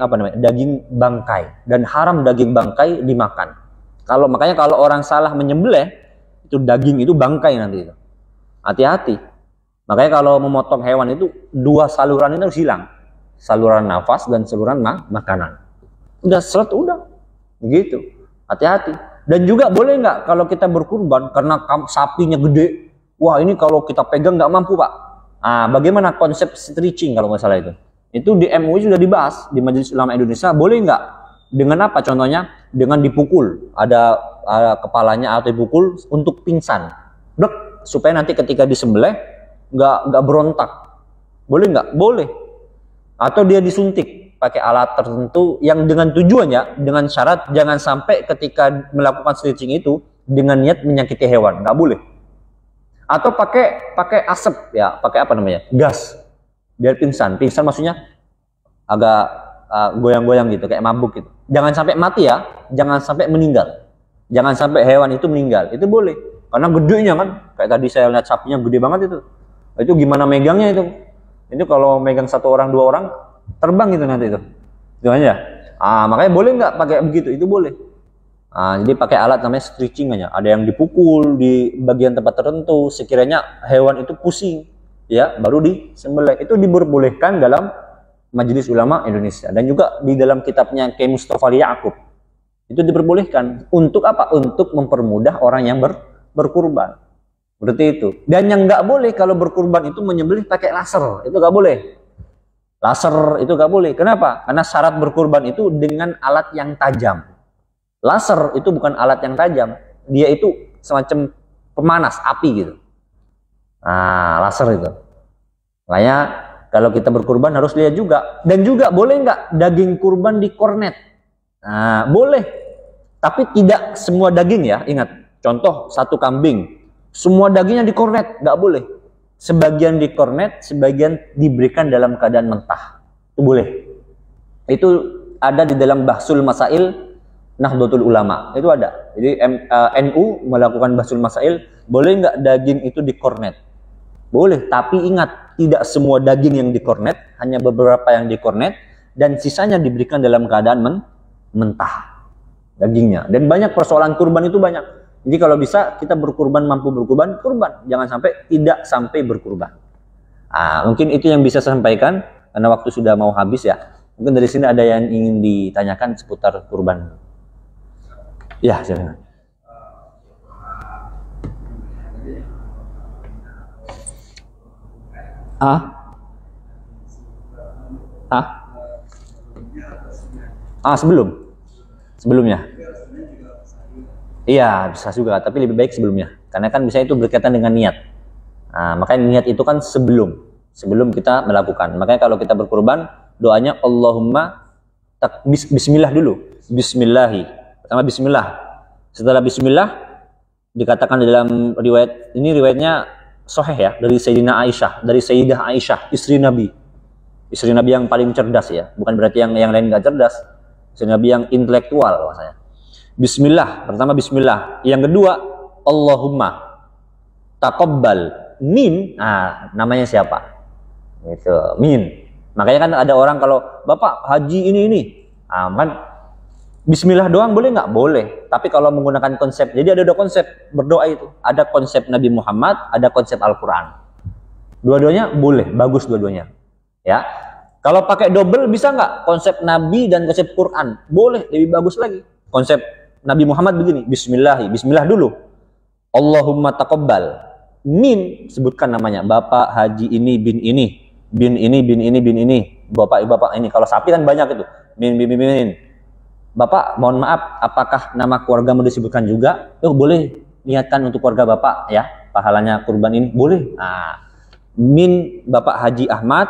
bangkai dan haram daging bangkai dimakan. Makanya kalau orang salah menyembelih itu daging itu bangkai nanti itu. Hati-hati. Makanya kalau memotong hewan itu dua saluran itu harus hilang. Saluran nafas dan saluran makanan. Udah seret udah. Begitu. Hati-hati. Dan juga boleh nggak kalau kita berkurban karena sapinya gede. Wah ini kalau kita pegang nggak mampu Pak. Bagaimana konsep stretching kalau nggak salah itu? Itu di MUI sudah dibahas di Majelis Ulama Indonesia. Boleh nggak? Dengan apa contohnya? Dengan dipukul. Ada kepalanya atau dipukul untuk pingsan. Supaya nanti ketika disembelih nggak berontak. Boleh nggak? Boleh. Atau dia disuntik pakai alat tertentu yang dengan tujuannya, dengan syarat jangan sampai ketika melakukan stretching itu dengan niat menyakiti hewan. Nggak boleh. Atau pakai asap ya, pakai apa namanya? Gas. Biar pingsan. Pingsan maksudnya agak goyang-goyang gitu, kayak mabuk gitu. Jangan sampai mati ya, jangan sampai meninggal. Jangan sampai hewan itu meninggal. Itu boleh. Karena gedenya kan, kayak tadi saya lihat sapinya gede banget itu. Itu gimana megangnya itu? Itu kalau megang 1 orang 2 orang terbang gitu nanti itu. Itu aja. Makanya boleh nggak pakai begitu? Itu boleh. Jadi pakai alat namanya stretching aja. Ada yang dipukul di bagian tempat tertentu, sekiranya hewan itu pusing, ya, baru disembelih. Itu diperbolehkan dalam Majelis Ulama Indonesia dan juga di dalam kitabnya Kiai Mustafa Ya'qub. Itu diperbolehkan untuk apa? Untuk mempermudah orang yang berkurban. Berarti itu. Dan yang nggak boleh kalau berkurban itu menyembelih pakai laser. Itu nggak boleh. Laser itu nggak boleh. Kenapa? Karena syarat berkurban itu dengan alat yang tajam. Laser itu bukan alat yang tajam, dia itu semacam pemanas api gitu. Laser itu. Makanya kalau kita berkurban harus lihat juga. Dan juga boleh nggak daging kurban dikornet? Boleh. Tapi tidak semua daging ya. Ingat, contoh satu kambing, semua dagingnya dikornet, nggak boleh. Sebagian dikornet, sebagian diberikan dalam keadaan mentah. Itu boleh. Itu ada di dalam Bahsul Masail Nahdlatul Ulama, itu ada. Jadi NU melakukan Bahsul Masail, boleh nggak daging itu dikornet? Boleh, tapi ingat, tidak semua daging yang dikornet, hanya beberapa yang dikornet, dan sisanya diberikan dalam keadaan mentah dagingnya. Dan banyak persoalan kurban itu banyak. Jadi kalau bisa kita berkurban, mampu berkurban, kurban. Jangan sampai tidak sampai berkurban. Mungkin itu yang bisa saya sampaikan, karena waktu sudah mau habis ya. Mungkin dari sini ada yang ingin ditanyakan seputar kurban. Ya, silakan. Sebelumnya. Iya, bisa juga, tapi lebih baik sebelumnya. Karena kan bisa itu berkaitan dengan niat. Makanya niat itu kan sebelum kita melakukan. Makanya kalau kita berkurban, doanya Allahumma bismillah dulu. Bismillahi. Pertama bismillah. Setelah bismillah dikatakan di dalam riwayat, ini riwayatnya sahih ya, dari Sayyidina Aisyah, dari Sayyidah Aisyah, istri Nabi. Istri Nabi yang paling cerdas ya. Bukan berarti yang lain nggak cerdas. Istri Nabi yang intelektual maksudnya. Bismillah, pertama bismillah. Yang kedua, Allahumma taqabbal min. Namanya siapa? Itu min. Makanya kan ada orang kalau Bapak haji ini. Kan bismillah doang boleh nggak? Boleh. Tapi kalau menggunakan konsep, jadi ada dua konsep berdoa itu. Ada konsep Nabi Muhammad, ada konsep Al-Quran. Dua-duanya boleh, bagus dua-duanya. Ya. Kalau pakai double bisa nggak? Konsep Nabi dan konsep Quran. Boleh, lebih bagus lagi. Konsep Nabi Muhammad begini, bismillah dulu. Allahumma taqabbal min, sebutkan namanya. Bapak haji ini, bin ini, bin ini, bin ini, bin ini. Bapak ini. Kalau sapi kan banyak itu. Bin. Bapak, mohon maaf, apakah nama keluarga mau disebutkan juga? Boleh, niatkan untuk keluarga Bapak ya, pahalanya kurban ini, boleh. Min Bapak Haji Ahmad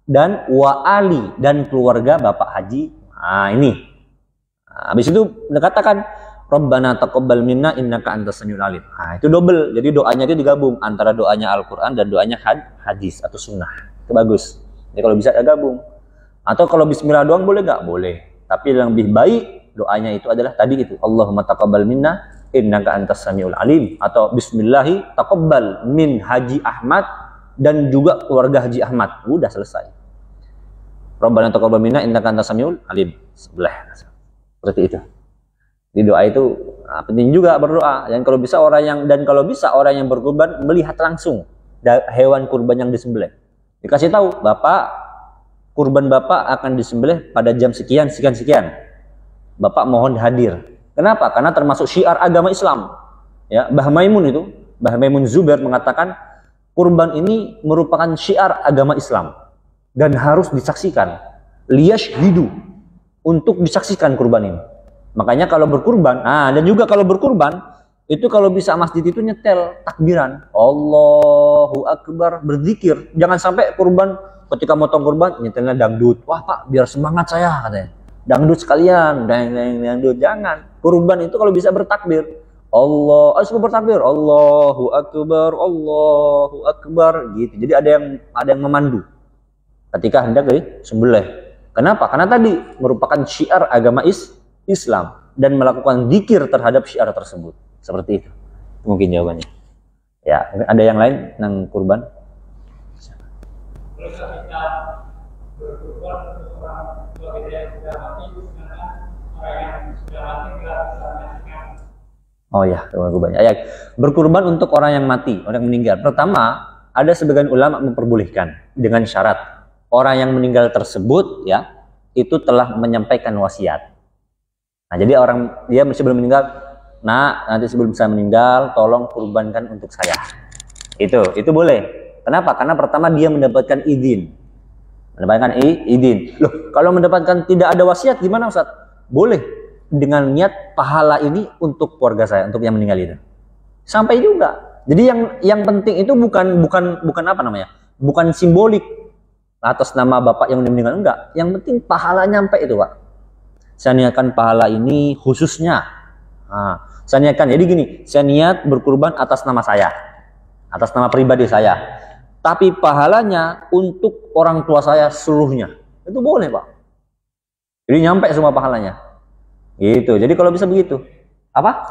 dan wa ali, dan keluarga Bapak Haji. Ini. Habis itu dikatakan Rabbana taqabbal minna innaka antas samiul alim. Itu double. Jadi doanya itu digabung antara doanya Al-Qur'an dan doanya hadis atau sunnah. Itu bagus. Jadi kalau bisa gabung. Atau kalau bismillah doang boleh nggak? Boleh. Tapi yang lebih baik doanya itu adalah tadi itu, Allahumma taqabbal minna innaka antas samiul alim, atau bismillahi taqabbal min Haji Ahmad dan juga keluarga Haji Ahmad. Udah selesai. Rabbana taqabbal minna innaka antas samiul alim. Seperti itu. Di doa itu penting juga berdoa. Dan kalau bisa orang yang berkurban melihat langsung hewan kurban yang disembelih. Dikasih tahu, Bapak, kurban Bapak akan disembelih pada jam sekian. Bapak mohon hadir. Kenapa? Karena termasuk syiar agama Islam. Ya, Mbah Maimun Zubair mengatakan kurban ini merupakan syiar agama Islam dan harus disaksikan. Liyashhidu, untuk disaksikan kurban ini. Makanya kalau berkurban, dan juga kalau berkurban itu kalau bisa masjid itu nyetel takbiran, Allahu Akbar, berzikir. Jangan sampai kurban ketika motong kurban nyetelnya dangdut. Wah Pak, biar semangat saya katanya. Dangdut sekalian, dangdut. Jangan. Kurban itu kalau bisa bertakbir. Harus bertakbir. Allahu Akbar gitu. Jadi ada yang memandu ketika hendak disembelih. Kenapa? Karena tadi merupakan syiar agama Islam dan melakukan zikir terhadap syiar tersebut. Seperti itu. Mungkin jawabannya. Ya, ada yang lain tentang kurban? Ketika berkurban orang tua kita yang sudah mati, Oh ya, banyak. Ya, berkurban untuk orang yang mati, orang yang meninggal. Pertama, ada sebagian ulama memperbolehkan dengan syarat orang yang meninggal tersebut ya itu telah menyampaikan wasiat. Nah, jadi orang dia sebelum meninggal, nah nanti sebelum saya meninggal, tolong kurbankan untuk saya. Itu boleh. Kenapa? Karena pertama dia mendapatkan izin. Mendapatkan izin. Loh, kalau mendapatkan tidak ada wasiat gimana Ustaz? Boleh dengan niat pahala ini untuk keluarga saya, untuk yang meninggal itu. Sampai juga. Jadi yang penting itu bukan apa namanya? Bukan simbolik atas nama bapak yang meninggal, enggak. Yang penting pahala nyampe itu, Pak. Saya niatkan pahala ini khususnya. Nah, saya niatkan. Jadi gini, saya niat berkurban atas nama saya. Atas nama pribadi saya. Tapi pahalanya untuk orang tua saya seluruhnya. Itu boleh, Pak. Jadi nyampe semua pahalanya. Gitu. Jadi kalau bisa begitu. Apa?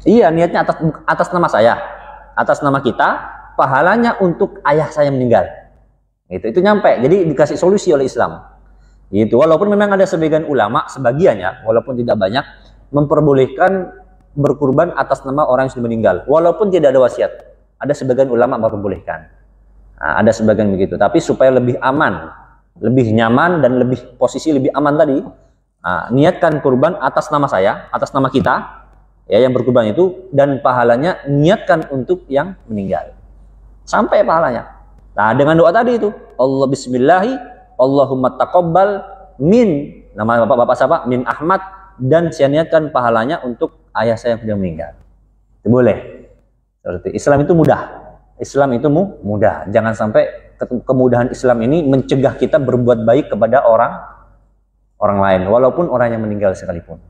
Iya, niatnya atas nama saya. Atas nama kita, pahalanya untuk ayah saya meninggal. Itu nyampe. Jadi dikasih solusi oleh Islam. Gitu. Walaupun memang ada sebagian ulama, sebagiannya, walaupun tidak banyak, memperbolehkan berkurban atas nama orang yang sudah meninggal. Walaupun tidak ada wasiat. Ada sebagian ulama memperbolehkan. Nah, ada sebagian begitu. Tapi supaya lebih aman, lebih nyaman, dan lebih posisi lebih aman tadi, nah, niatkan kurban atas nama saya, atas nama kita, ya yang berkurban itu, dan pahalanya niatkan untuk yang meninggal. Sampai pahalanya. Nah, dengan doa tadi itu, Allah bismillahi, Allahumma taqabbal min, nama bapak siapa? Min Ahmad, dan saya niatkan pahalanya untuk ayah saya yang sudah meninggal. Itu boleh. Seperti Islam itu mudah. Islam itu mudah. Jangan sampai kemudahan Islam ini mencegah kita berbuat baik kepada orang lain, walaupun orang yang meninggal sekalipun.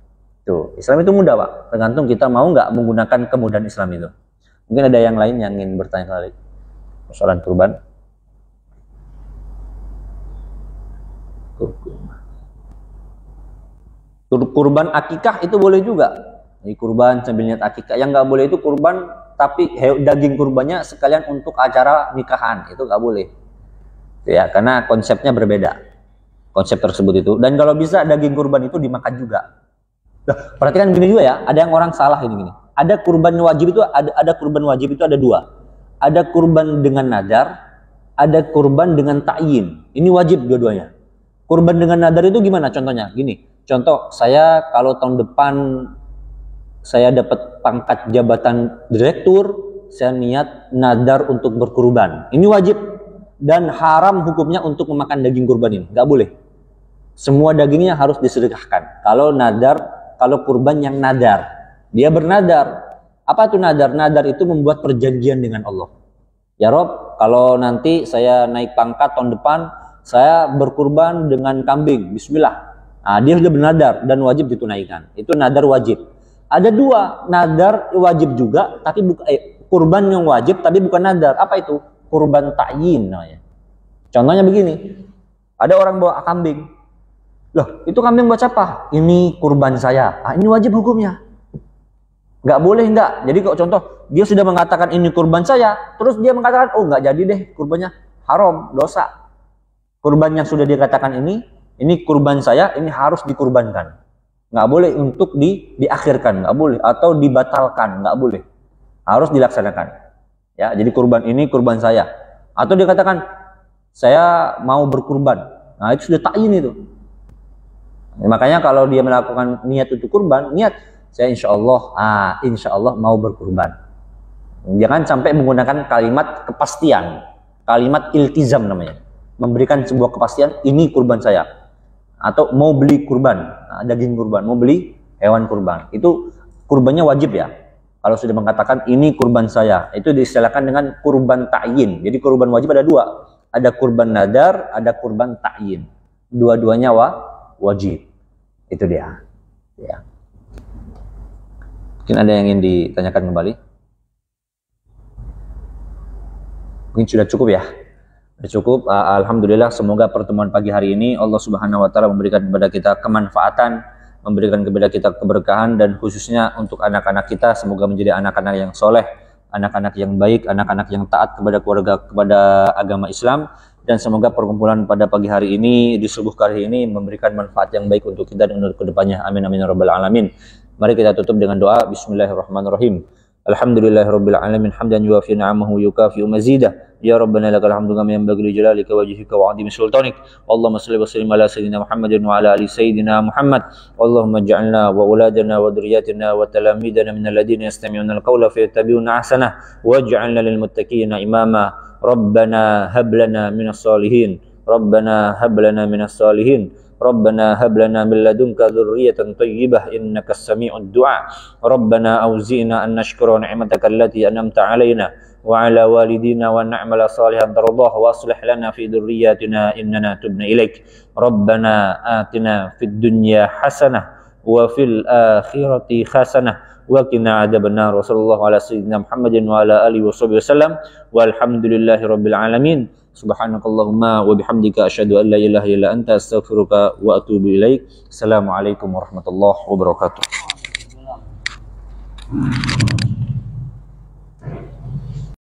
Tuh, Islam itu mudah, Pak. Tergantung kita mau nggak menggunakan kemudahan Islam itu. Mungkin ada yang lain yang ingin bertanya kali persoalan kurban. Kurban akikah itu boleh juga. Jadi kurban sambil niat akikah. Yang nggak boleh itu kurban tapi daging kurbannya sekalian untuk acara nikahan, itu nggak boleh. Ya, karena konsepnya berbeda. Konsep tersebut itu. Dan kalau bisa daging kurban itu dimakan juga. Nah, perhatikan gini juga ya, ada yang orang salah gini. Ada kurban wajib itu ada kurban wajib itu ada dua. Ada kurban dengan nadar, ada kurban dengan ta'yin. Ini wajib dua-duanya. Kurban dengan nadar itu gimana contohnya? Gini. Contoh, saya kalau tahun depan saya dapat pangkat jabatan direktur, saya niat nadar untuk berkurban. Ini wajib dan haram hukumnya untuk memakan daging kurban ini. Nggak boleh. Semua dagingnya harus disedekahkan. Kalau nadar, kalau kurban yang nadar, dia bernadar. Apa itu nadar? Nadar itu membuat perjanjian dengan Allah. Ya Rob, kalau nanti saya naik pangkat tahun depan, saya berkurban dengan kambing. Bismillah. Nah, dia sudah bernadar dan wajib ditunaikan. Itu nadar wajib. Ada dua, nadar wajib juga, tapi kurban yang wajib, tapi bukan nadar. Apa itu? Kurban ta'yin namanya. Contohnya begini, ada orang bawa kambing. Loh, itu kambing buat siapa? Ini kurban saya. Ini wajib hukumnya. Nggak boleh nggak. Jadi kalau contoh, dia sudah mengatakan ini kurban saya, terus dia mengatakan, oh nggak jadi deh, kurbannya haram, dosa. Kurban yang sudah dikatakan ini kurban saya, ini harus dikurbankan. Nggak boleh untuk diakhirkan, nggak boleh, atau dibatalkan, nggak boleh. Harus dilaksanakan. Ya, jadi kurban ini kurban saya. Atau dikatakan saya mau berkurban. Nah, itu sudah ta'yin itu. Makanya kalau dia melakukan niat untuk kurban, niat saya insya Allah mau berkurban. Jangan sampai menggunakan kalimat kepastian, kalimat iltizam namanya. Memberikan sebuah kepastian, ini kurban saya. Atau mau beli kurban, daging kurban, mau beli hewan kurban. Itu kurbannya wajib ya. Kalau sudah mengatakan ini kurban saya, itu diistilahkan dengan kurban ta'yin. Jadi kurban wajib ada dua. Ada kurban nadar, ada kurban ta'yin. Dua-duanya wajib. Itu dia. Ya. Mungkin ada yang ingin ditanyakan kembali? Mungkin sudah cukup ya? Sudah cukup. Alhamdulillah, semoga pertemuan pagi hari ini Allah Subhanahu wa taala memberikan kepada kita kemanfaatan, memberikan kepada kita keberkahan, dan khususnya untuk anak-anak kita semoga menjadi anak-anak yang soleh, anak-anak yang baik, anak-anak yang taat kepada keluarga, kepada agama Islam, dan semoga perkumpulan pada pagi hari ini di subuh hari ini memberikan manfaat yang baik untuk kita dan untuk kedepannya. Amin amin ya rabbal alamin. Mari kita tutup dengan doa. Bismillahirrahmanirrahim. Alhamdulillahirabbil alamin hamdan yuwafi ni'amahu yukafi mazidah. Ya rabbana lakal hamdu kama yanbaghi li jalalika wajhika wa 'azimi sultanik. Allahumma shalli wa sallim ala sayyidina Muhammadin wa ala ali sayyidina Muhammad. Allahumma ij'alna wa auladana wa dhurriyyatina wa talamidana minal ladzina yastami'una al-qawla fayattabi'una ahsanah waj'alna lil muttaqina imama. Rabbana hab lana minas salihin. Rabbana hab lana minas salihin. Rabbana hab lana min ladunka dzurriyyatan thayyibah innakas sami'ud du'a. Rabbana auzi'na an nashkura ni'mataka allati an'amta 'alaina wa 'ala walidina wa na'mala salihan tardah wa aslih lana fi dzurriyyatina innana tubna ilaik. Rabbana atina fid dunya hasanah wa fil akhirati hasanah wa qina adzabannar. Wassallallahu ala sayyidina Muhammadin wa ala alihi wasallam walhamdulillahi rabbil alamin. Subhanakallahumma wa bihamdika asyhadu an la ilaha illa anta astaghfiruka wa atubu ilaik. Assalamualaikum warahmatullahi wabarakatuh.